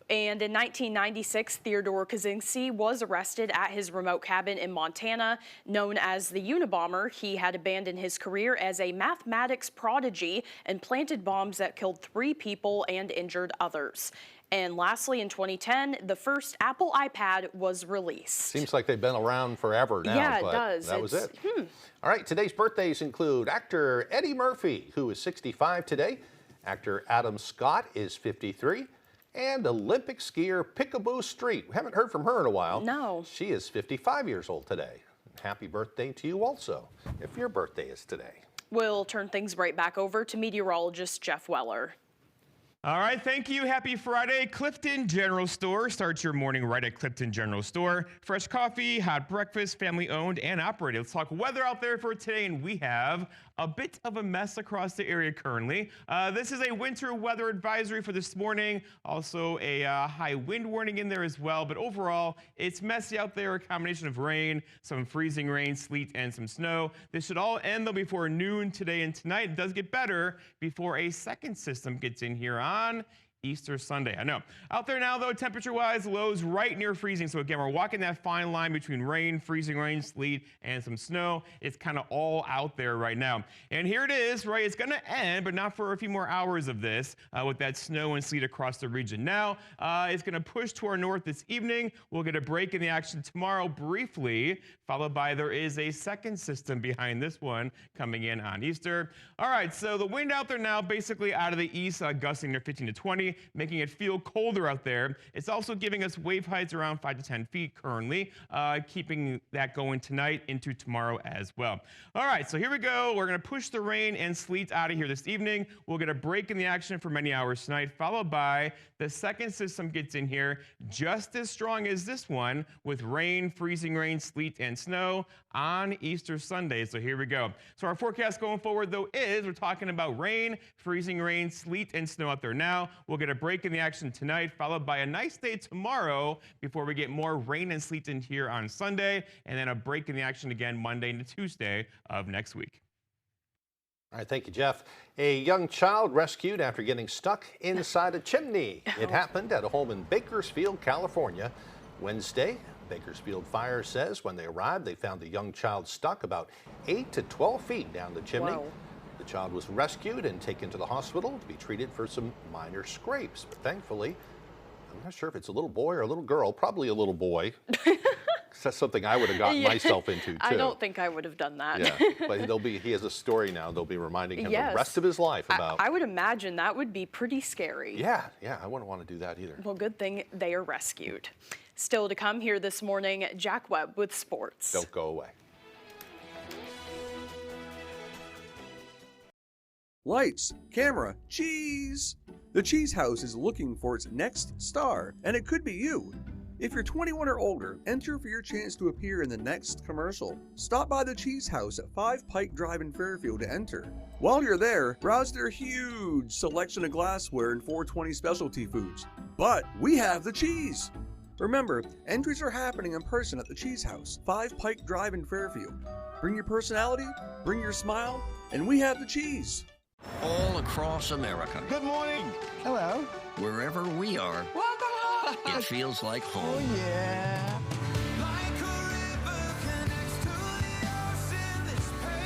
And in 1996, Theodore Kaczynski was arrested at his remote cabin in Montana. Known as the Unabomber, he had abandoned his career as a mathematics prodigy and planted bombs that killed 3 people and injured others. And lastly, in 2010, the first Apple iPad was released. Seems like they've been around forever now. Yeah, it but does. That was it. All right, today's birthdays include actor Eddie Murphy, who is 65 today. Actor Adam Scott is 53. And Olympic skier Picaboo Street. We haven't heard from her in a while. No. She is 55 years old today. Happy birthday to you also, if your birthday is today. We'll turn things right back over to meteorologist Jeff Weller. All right, thank you. Happy Friday. Clifton General Store. Start your morning right at Clifton General Store. Fresh coffee, hot breakfast, family owned and operated. Let's talk weather out there for today, and we have a bit of a mess across the area currently. This is a winter weather advisory for this morning. Also a high wind warning in there as well, but overall it's messy out there. A combination of rain, some freezing rain, sleet, and some snow. This should all end though before noon today and tonight. It does get better before a second system gets in here on Easter Sunday. I know. Out there now, though, temperature-wise, lows right near freezing. So again, we're walking that fine line between rain, freezing rain, sleet, and some snow. It's kind of all out there right now. And here it is, right? It's going to end, but not for a few more hours of this with that snow and sleet across the region. Now, it's going to push to our north this evening. We'll get a break in the action tomorrow briefly, followed by there is a second system behind this one coming in on Easter. All right, so the wind out there now basically out of the east, gusting near 15 to 20. Making it feel colder out there. It's also giving us wave heights around 5 to 10 feet currently, keeping that going tonight into tomorrow as well. All right, so here we go. We're going to push the rain and sleet out of here this evening. We'll get a break in the action for many hours tonight, followed by the second system gets in here just as strong as this one with rain, freezing rain, sleet, and snow on Easter Sunday. So here we go. So our forecast going forward, though, is we're talking about rain, freezing rain, sleet, and snow out there now. We'll get a break in the action tonight, followed by a nice day tomorrow before we get more rain and sleet in here on Sunday, and then a break in the action again Monday into Tuesday of next week. All right, thank you, Jeff. A young child rescued after getting stuck inside a chimney. It happened at a home in Bakersfield, California, Wednesday. Bakersfield Fire says when they arrived, they found the young child stuck about 8 to 12 feet down the chimney. Wow. The child was rescued and taken to the hospital to be treated for some minor scrapes. But thankfully, I'm not sure if it's a little boy or a little girl, probably a little boy. That's something I would have gotten myself into, too. I don't think I would have done that. Yeah, but he has a story now. They'll be reminding him Yes. the rest of his life about. I would imagine that would be pretty scary. Yeah, I wouldn't want to do that either. Well, good thing they are rescued. Still to come here this morning, Jack Webb with sports. Don't go away. Lights, camera, cheese! The Cheese House is looking for its next star, and it could be you. If you're 21 or older, enter for your chance to appear in the next commercial. Stop by the Cheese House at 5 Pike Drive in Fairfield to enter. While you're there, browse their huge selection of glassware and 420 specialty foods. But we have the cheese! Remember, entries are happening in person at the Cheese House, 5 Pike Drive in Fairfield. Bring your personality, bring your smile, and we have the cheese. All across America. Good morning. Hello. Wherever we are, welcome. It feels like home. Oh, yeah.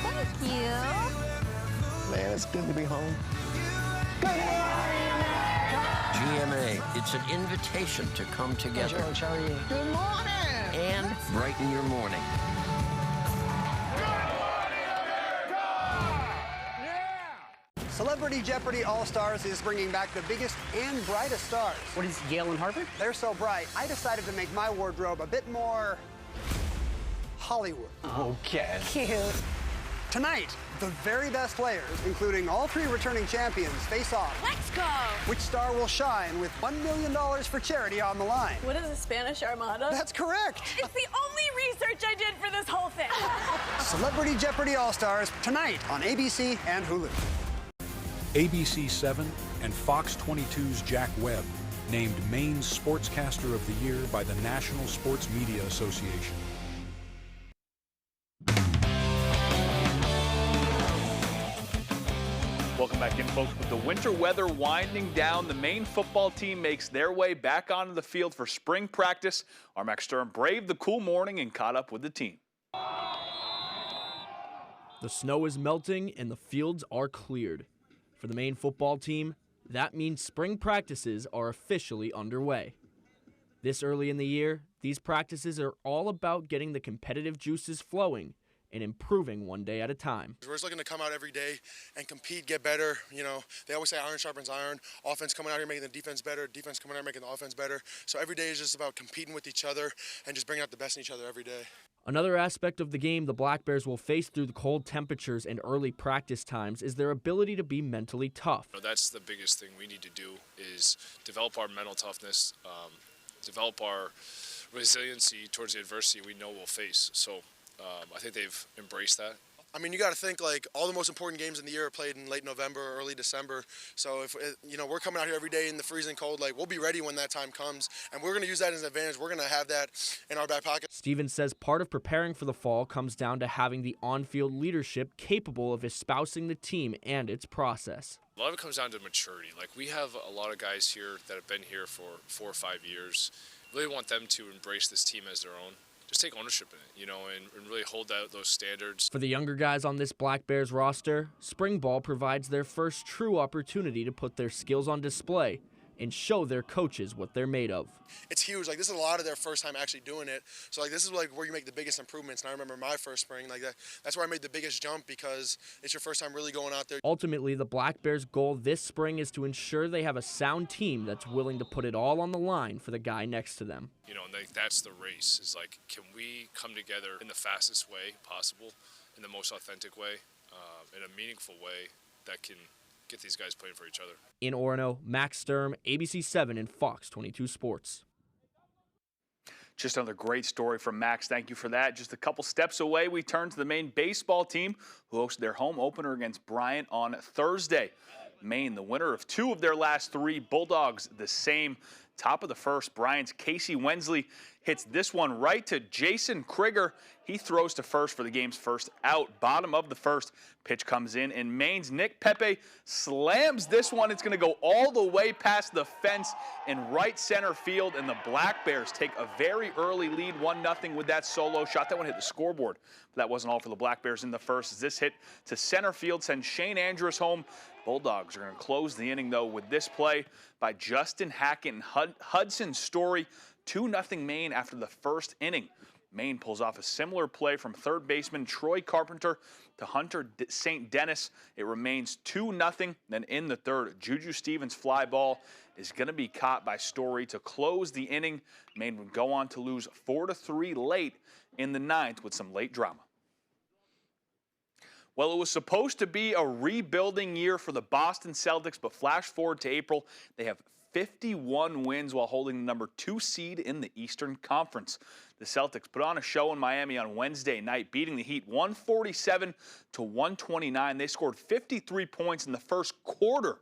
Thank you. Man, it's good to be home. GMA, it's an invitation to come together. Hey, George, how are you? Good morning. And brighten your morning. Celebrity Jeopardy All-Stars is bringing back the biggest and brightest stars. What is Yale and Harvard? They're so bright, I decided to make my wardrobe a bit more Hollywood. Okay. Cute. Tonight, the very best players, including all 3 returning champions, face off. Let's go! Which star will shine with $1 million for charity on the line? What is a Spanish Armada? That's correct. It's the only research I did for this whole thing. Celebrity Jeopardy All-Stars, tonight on ABC and Hulu. ABC 7 and Fox 22's Jack Webb named Maine's Sportscaster of the Year by the National Sports Media Association. Welcome back in, folks. With the winter weather winding down, the Maine football team makes their way back onto the field for spring practice. Our Max Sturm braved the cool morning and caught up with the team. The snow is melting and the fields are cleared. For the Maine football team, that means spring practices are officially underway. This early in the year, these practices are all about getting the competitive juices flowing and improving one day at a time. We're just looking to come out every day and compete, get better. You know, they always say iron sharpens iron. Offense coming out here making the defense better, defense coming out here making the offense better. So every day is just about competing with each other and just bringing out the best in each other every day. Another aspect of the game the Black Bears will face through the cold temperatures and early practice times is their ability to be mentally tough. That's the biggest thing we need to do is develop our mental toughness, develop our resiliency towards the adversity we know we'll face. So I think they've embraced that. I mean, you got to think like all the most important games in the year are played in late November, early December. So if you know we're coming out here every day in the freezing cold, like we'll be ready when that time comes, and we're going to use that as an advantage. We're going to have that in our back pocket. Stevens says part of preparing for the fall comes down to having the on-field leadership capable of espousing the team and its process. A lot of it comes down to maturity. Like we have a lot of guys here that have been here for 4 or 5 years. Really want them to embrace this team as their own. Just take ownership in it, you know, and really hold out those standards. For the younger guys on this Black Bears roster, spring ball provides their first true opportunity to put their skills on display and show their coaches what they're made of. It's huge. Like this is a lot of their first time actually doing it. So like this is like where you make the biggest improvements. And I remember my first spring like that's where I made the biggest jump because it's your first time really going out there. Ultimately, the Black Bears' goal this spring is to ensure they have a sound team that's willing to put it all on the line for the guy next to them. You know, like that's the race is like, can we come together in the fastest way possible, in the most authentic way, in a meaningful way that can get these guys playing for each other. In Orono, Max Sturm, ABC 7 and Fox 22 Sports. Just another great story from Max. Thank you for that. Just a couple steps away, we turn to the Maine baseball team, who hosted their home opener against Bryant on Thursday. Maine, the winner of 2 of their last 3. Bulldogs, the same. Top of the first, Bryant's Casey Wensley hits this one right to Jason Krieger. He throws to first for the game's first out. Bottom of the first, pitch comes in, and Maine's Nick Pepe slams this one. It's going to go all the way past the fence in right center field, and the Black Bears take a very early lead, 1-0 with that solo shot. That one hit the scoreboard, but that wasn't all for the Black Bears in the first, as this hit to center field sends Shane Andrews home. Bulldogs are going to close the inning, though, with this play by Justin Hackett and Hudson Story. 2-0 Maine after the first inning. Maine pulls off a similar play from third baseman Troy Carpenter to Hunter St. Dennis. It remains 2-0. Then in the third, Juju Stevens' fly ball is going to be caught by Story to close the inning. Maine would go on to lose 4-3 late in the ninth with some late drama. Well, it was supposed to be a rebuilding year for the Boston Celtics, but flash forward to April, they have 51 wins while holding the number 2 seed in the Eastern Conference. The Celtics put on a show in Miami on Wednesday night, beating the Heat 147-129. They scored 53 points in the first quarter.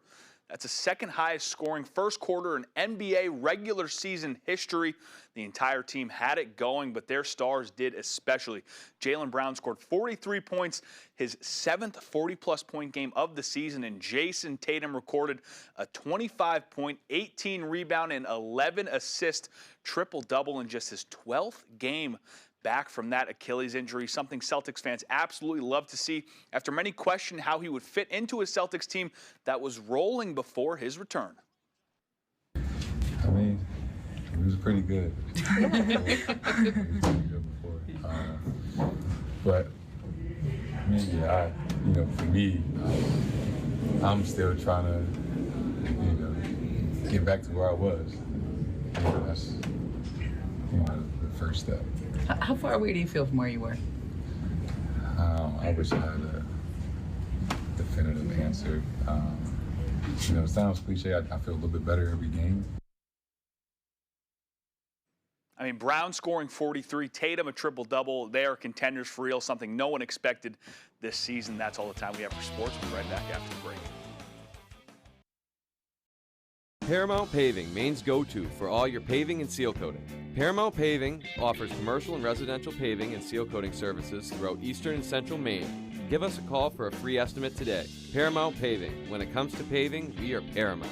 That's the second highest scoring first quarter in NBA regular season history. The entire team had it going, but their stars did especially. Jaylen Brown scored 43 points, his 7th 40-plus point game of the season, and Jason Tatum recorded a 25-point, 18-rebound, and 11-assist triple-double in just his 12th game back from that Achilles injury, something Celtics fans absolutely love to see after many questioned how he would fit into a Celtics team that was rolling before his return. I mean, it was pretty good. It was pretty good before. But, I mean, yeah, for me, I'm still trying to, get back to where I was. That's, the first step. How far away do you feel from where you were? I wish I had a definitive answer. It sounds cliche. I feel a little bit better every game. I mean, Brown scoring 43, Tatum a triple-double. They are contenders for real, something no one expected this season. That's all the time we have for sports. We'll be right back after the break. Paramount Paving, Maine's go-to for all your paving and seal coating. Paramount Paving offers commercial and residential paving and seal coating services throughout eastern and central Maine. Give us a call for a free estimate today. Paramount Paving. When it comes to paving, we are Paramount.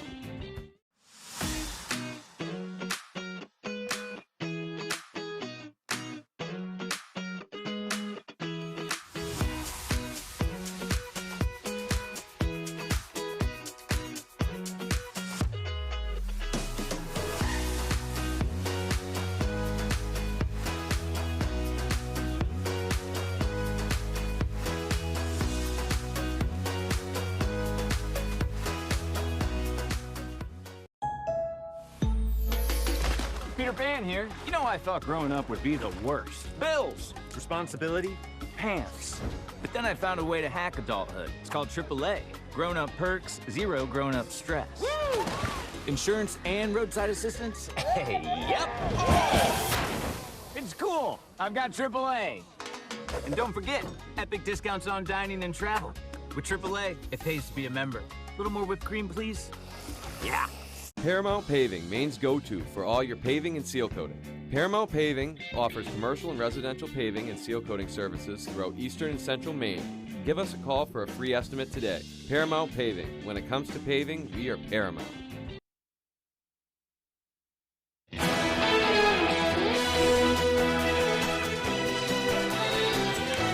Peter Pan here. You know, I thought growing up would be the worst. Bills, responsibility, pants. But then I found a way to hack adulthood. It's called AAA. Grown-up perks, zero grown-up stress. Woo! Insurance and roadside assistance? Hey, yep. It's cool. I've got AAA. And don't forget, epic discounts on dining and travel. With AAA, it pays to be a member. A little more whipped cream, please? Yeah. Paramount Paving, Maine's go-to for all your paving and seal coating. Paramount Paving offers commercial and residential paving and seal coating services throughout eastern and central Maine. Give us a call for a free estimate today. Paramount Paving. When it comes to paving, we are Paramount.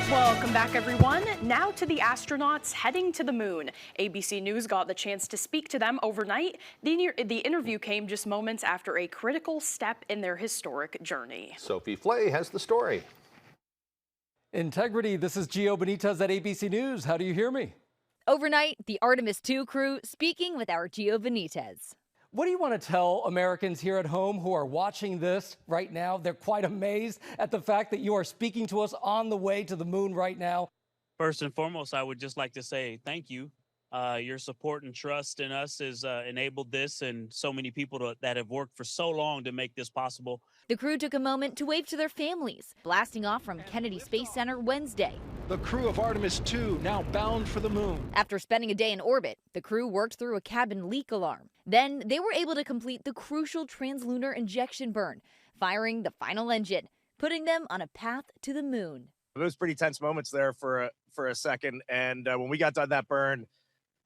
Welcome back, everyone. Now to the astronauts heading to the moon. ABC News got the chance to speak to them overnight. The interview came just moments after a critical step in their historic journey. Sophie Flay has the story. Integrity, this is Gio Benitez at ABC News. How do you hear me? Overnight, the Artemis II crew speaking with our Gio Benitez. What do you want to tell Americans here at home who are watching this right now? They're quite amazed at the fact that you are speaking to us on the way to the moon right now. First and foremost, I would just like to say thank you. Your support and trust in us has enabled this, and so many people that have worked for so long to make this possible. The crew took a moment to wave to their families, blasting off from Kennedy Space Center Wednesday. The crew of Artemis II now bound for the moon. After spending a day in orbit, the crew worked through a cabin leak alarm. Then they were able to complete the crucial translunar injection burn, firing the final engine, putting them on a path to the moon. It was pretty tense moments there for a second, and when we got done that burn,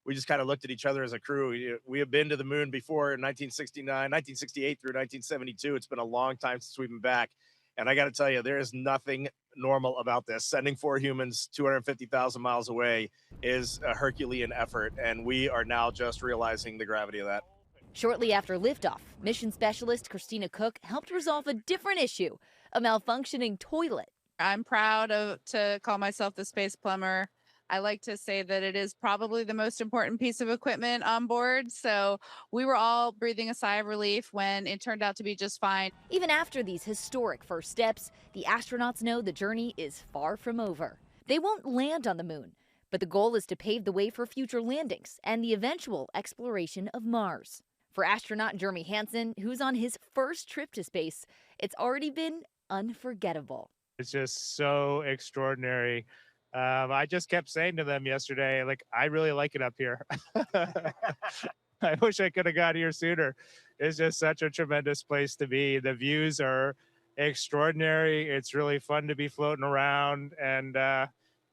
we just kind of looked at each other as a crew. We have been to the moon before in 1968 through 1972. It's been a long time since we've been back. And I got to tell you, there is nothing normal about this. Sending 4 humans 250,000 miles away is a Herculean effort. And we are now just realizing the gravity of that. Shortly after liftoff, mission specialist Christina Cook helped resolve a different issue, a malfunctioning toilet. I'm proud to call myself the space plumber. I like to say that it is probably the most important piece of equipment on board. So we were all breathing a sigh of relief when it turned out to be just fine. Even after these historic first steps, the astronauts know the journey is far from over. They won't land on the moon, but the goal is to pave the way for future landings and the eventual exploration of Mars. For astronaut Jeremy Hansen, who's on his first trip to space, it's already been unforgettable. It's just so extraordinary. I just kept saying to them yesterday, like, I really like it up here. I wish I could have got here sooner. It's just such a tremendous place to be. The views are extraordinary. It's really fun to be floating around, and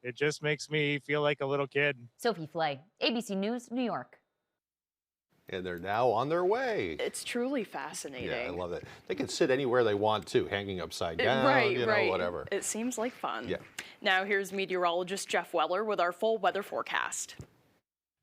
it just makes me feel like a little kid. Sophie Flay, ABC News, New York. And they're now on their way. It's truly fascinating. Yeah, I love it. They can sit anywhere they want to, hanging upside down, right. whatever. It seems like fun. Yeah. Now here's meteorologist Jeff Weller with our full weather forecast.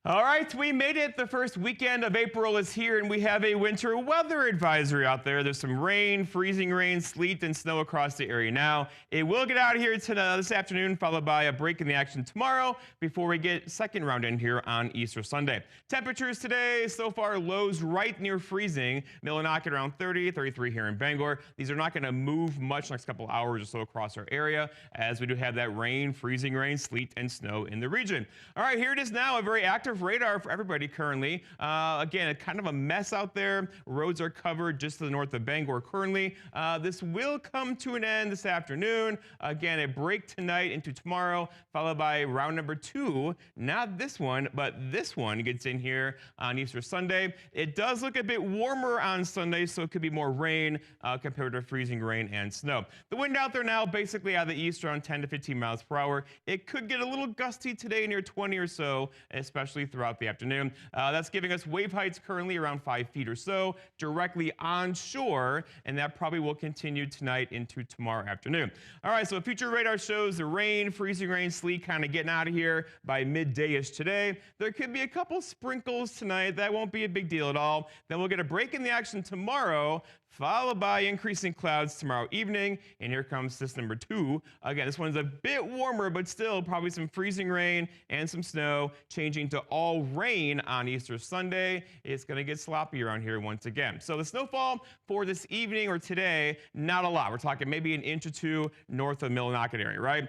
All right, we made it. The first weekend of April is here, and we have a winter weather advisory out there. There's some rain, freezing rain, sleet, and snow across the area now. It will get out of here this afternoon, followed by a break in the action tomorrow before we get second round in here on Easter Sunday. Temperatures today, so far, lows right near freezing. Millinocket around 30, 33 here in Bangor. These are not going to move much next couple hours or so across our area, as we do have that rain, freezing rain, sleet, and snow in the region. All right, here it is now, a very active radar for everybody currently. Again, kind of a mess out there. Roads are covered just to the north of Bangor currently. This will come to an end this afternoon. Again, a break tonight into tomorrow, followed by round number 2. Not this one, but this one gets in here on Easter Sunday. It does look a bit warmer on Sunday, so it could be more rain compared to freezing rain and snow. The wind out there now basically out of the east around 10 to 15 miles per hour. It could get a little gusty today near 20 or so, especially throughout the afternoon. That's giving us wave heights currently around 5 feet or so directly on shore, and that probably will continue tonight into tomorrow afternoon. All right, so future radar shows the rain, freezing rain, sleet kind of getting out of here by midday-ish today. There could be a couple sprinkles tonight. That won't be a big deal at all. Then we'll get a break in the action tomorrow, followed by increasing clouds tomorrow evening. And here comes system number 2. Again, this one's a bit warmer, but still probably some freezing rain and some snow, changing to all rain on Easter Sunday. It's going to get sloppy around here once again. So the snowfall for this evening or today, not a lot. We're talking maybe an inch or 2 north of Millinocket area, right?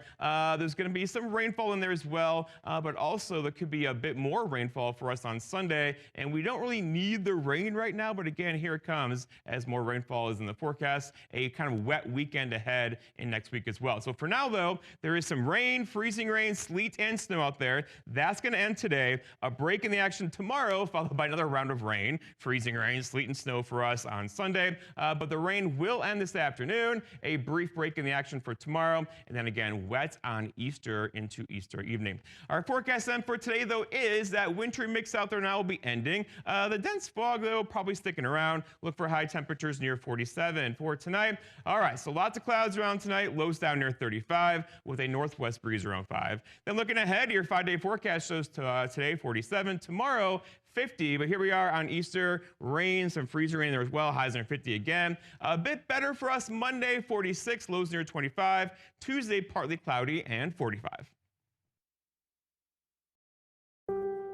There's going to be some rainfall in there as well, but also there could be a bit more rainfall for us on Sunday. And we don't really need the rain right now, but again, here it comes as more rainfall is in the forecast. A kind of wet weekend ahead in next week as well. So for now, though, there is some rain, freezing rain, sleet, and snow out there. That's going to end today. A break in the action tomorrow, followed by another round of rain, freezing rain, sleet, and snow for us on Sunday. But the rain will end this afternoon. A brief break in the action for tomorrow, and then again, wet on Easter into Easter evening. Our forecast then for today, though, is that wintry mix out there now will be ending. The dense fog, though, probably sticking around. Look for high temperatures near 47 for tonight. All right, so lots of clouds around tonight. Lows down near 35 with a northwest breeze around 5. Then looking ahead, your 5-day forecast shows today 47, tomorrow 50, but here we are on Easter. Rain, some freezing rain there as well. Highs near 50 again. A bit better for us Monday, 46, lows near 25. Tuesday, partly cloudy and 45.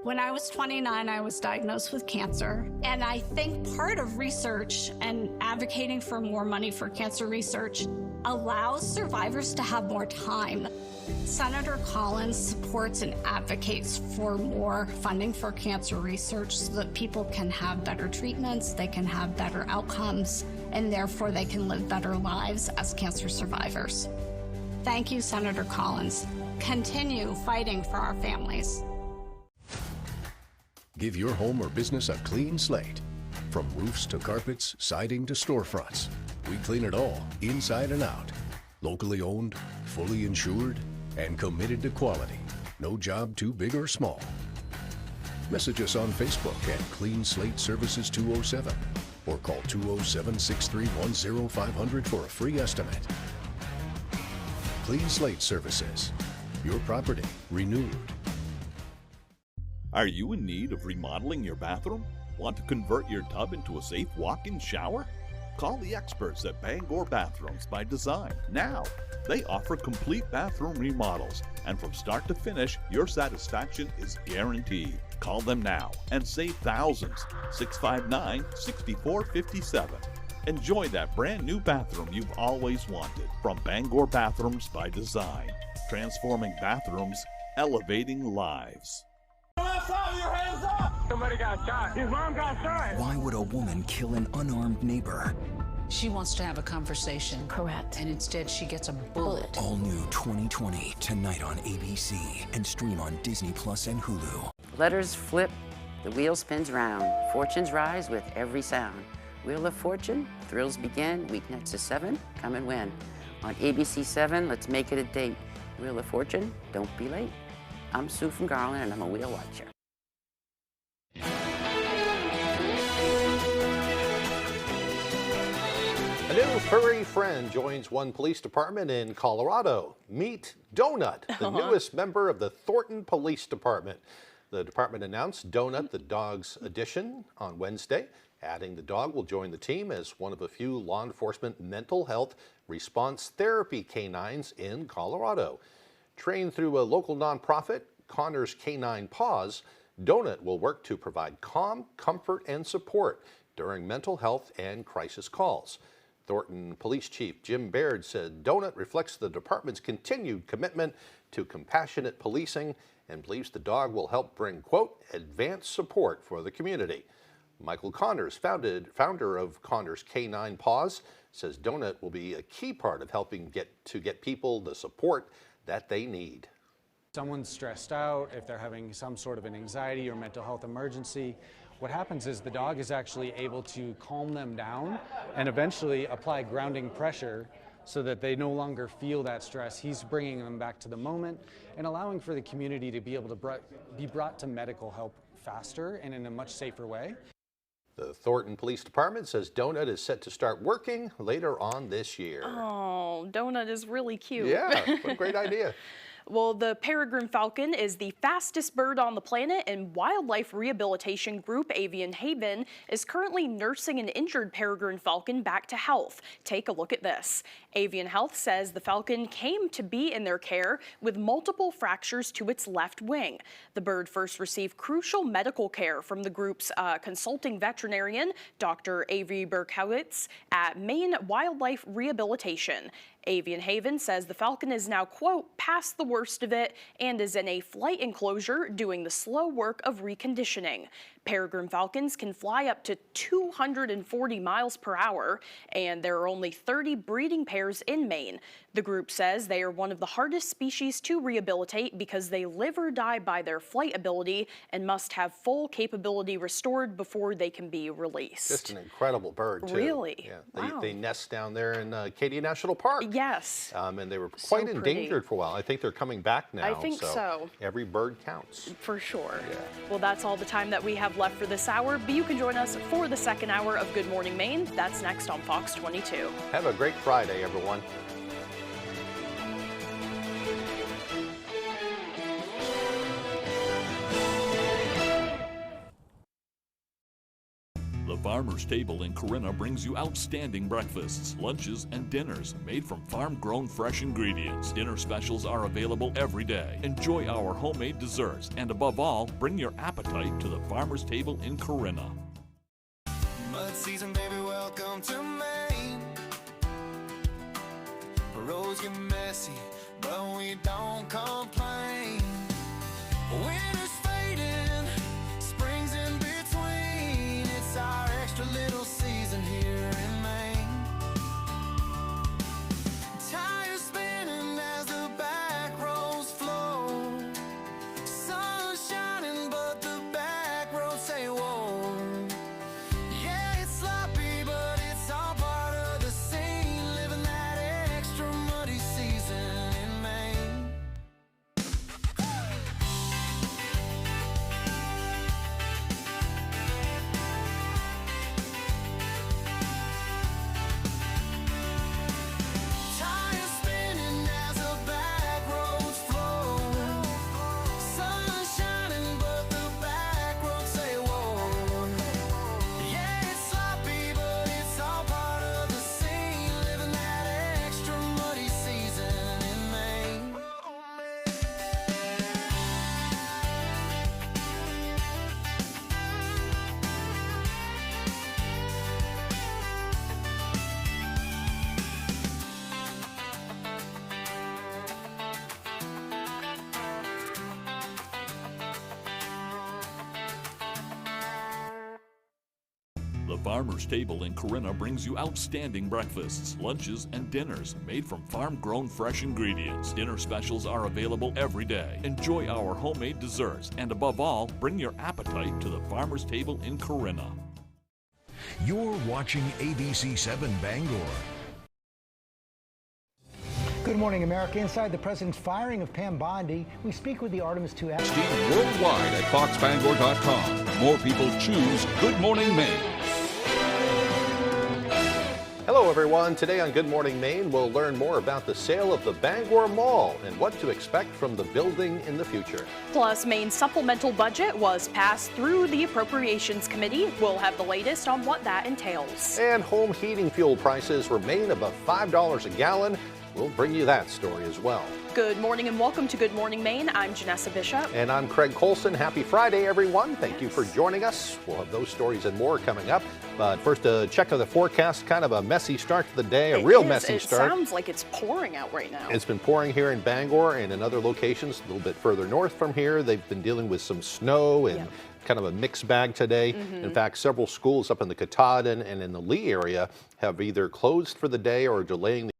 When I was 29, I was diagnosed with cancer. And I think part of research and advocating for more money for cancer research allows survivors to have more time. Senator Collins supports and advocates for more funding for cancer research so that people can have better treatments, they can have better outcomes, and therefore they can live better lives as cancer survivors. Thank you, Senator Collins. Continue fighting for our families. Give your home or business a clean slate. From roofs to carpets, siding to storefronts. We clean it all, inside and out. Locally owned, fully insured, and committed to quality. No job too big or small. Message us on Facebook at Clean Slate Services 207 or call 207-631-0500 for a free estimate. Clean Slate Services. Your property renewed. Are you in need of remodeling your bathroom? Want to convert your tub into a safe walk-in shower? Call the experts at Bangor Bathrooms by Design now. They offer complete bathroom remodels, and from start to finish, your satisfaction is guaranteed. Call them now and save thousands. 659-6457. Enjoy that brand new bathroom you've always wanted from Bangor Bathrooms by Design. Transforming bathrooms, elevating lives. Somebody got shot. His mom got shot. Why would a woman kill an unarmed neighbor? She wants to have a conversation. Correct. And instead she gets a bullet. All new 2020 tonight on ABC and stream on Disney Plus and Hulu. Letters flip, the wheel spins round. Fortunes rise with every sound. Wheel of Fortune, thrills begin. Weeknights at 7, come and win. On ABC 7, let's make it a date. Wheel of Fortune, don't be late. I'm Sue from Garland, and I'm a wheel watcher. A new furry friend joins one police department in Colorado. Meet Donut, the newest member of the Thornton Police Department. The department announced Donut, the dog's addition, on Wednesday. Adding the dog will join the team as one of a few law enforcement mental health response therapy canines in Colorado. Trained through a local nonprofit, Connor's Canine Paws, Donut will work to provide calm, comfort, and support during mental health and crisis calls. Thornton Police Chief Jim Baird said Donut reflects the department's continued commitment to compassionate policing and believes the dog will help bring, quote, advanced support for the community. Michael Connors, founder of Connors Canine Paws, says Donut will be a key part of helping get people the support that they need. Someone's stressed out, if they're having some sort of an anxiety or mental health emergency, what happens is the dog is actually able to calm them down and eventually apply grounding pressure so that they no longer feel that stress. He's bringing them back to the moment and allowing for the community to be able to be brought to medical help faster and in a much safer way. The Thornton Police Department says Donut is set to start working later on this year. Oh, Donut is really cute. Yeah, what a great idea. Well, the peregrine falcon is the fastest bird on the planet, and wildlife rehabilitation group Avian Haven is currently nursing an injured peregrine falcon back to health. Take a look at this. Avian Health says the falcon came to be in their care with multiple fractures to its left wing. The bird first received crucial medical care from the group's consulting veterinarian, Dr. Avery Berkowitz, at Maine Wildlife Rehabilitation. Avian Haven says the falcon is now, quote, past the worst of it and is in a flight enclosure doing the slow work of reconditioning. Peregrine falcons can fly up to 240 miles per hour, and there are only 30 breeding pairs in Maine. The group says they are one of the hardest species to rehabilitate because they live or die by their flight ability and must have full capability restored before they can be released. Just an incredible bird, too. Really? Yeah. Wow. They nest down there in Acadia National Park. Yes. And they were quite endangered for a while. I think they're coming back now. I think so. Every bird counts. For sure. Yeah. Well, that's all the time that we have left for this hour, but you can join us for the second hour of Good Morning Maine. That's next on Fox 22. Have a great Friday, everyone. The Farmer's Table in Corinna brings you outstanding breakfasts, lunches, and dinners made from farm-grown fresh ingredients. Dinner specials are available every day. Enjoy our homemade desserts, and above all, bring your appetite to the Farmer's Table in Corinna. Mud season, baby, welcome to Maine. Roads get messy, but we don't complain. Winter's fading, spring's in between. It's our extra little season here in Maine. Tires spinning as the back roads flow. Sun shining, but the back roads say whoa. Yeah, it's sloppy, but it's all part of the scene. Living that extra muddy season in Maine. Farmer's Table in Corinna brings you outstanding breakfasts, lunches, and dinners made from farm-grown fresh ingredients. Dinner specials are available every day. Enjoy our homemade desserts, and above all, bring your appetite to the Farmer's Table in Corinna. You're watching ABC 7 Bangor. Good morning, America. Inside the president's firing of Pam Bondi, we speak with the Artemis II astronaut. Worldwide at foxbangor.com. More people choose Good Morning Maine. Hello, everyone. Today on Good Morning Maine, we'll learn more about the sale of the Bangor Mall and what to expect from the building in the future. Plus, Maine's supplemental budget was passed through the Appropriations Committee. We'll have the latest on what that entails. And home heating fuel prices remain above $5 a gallon. We'll bring you that story as well. Good morning and welcome to Good Morning Maine. I'm Janessa Bishop. And I'm Craig Colson. Happy Friday, everyone. Thank you for joining us. We'll have those stories and more coming up. But first, a check of the forecast. Kind of a messy start to the day, a real messy start. It sounds like it's pouring out right now. It's been pouring here in Bangor and in other locations a little bit further north from here. They've been dealing with some snow and kind of a mixed bag today. In fact, several schools up in the Katahdin and in the Lee area have either closed for the day or delaying the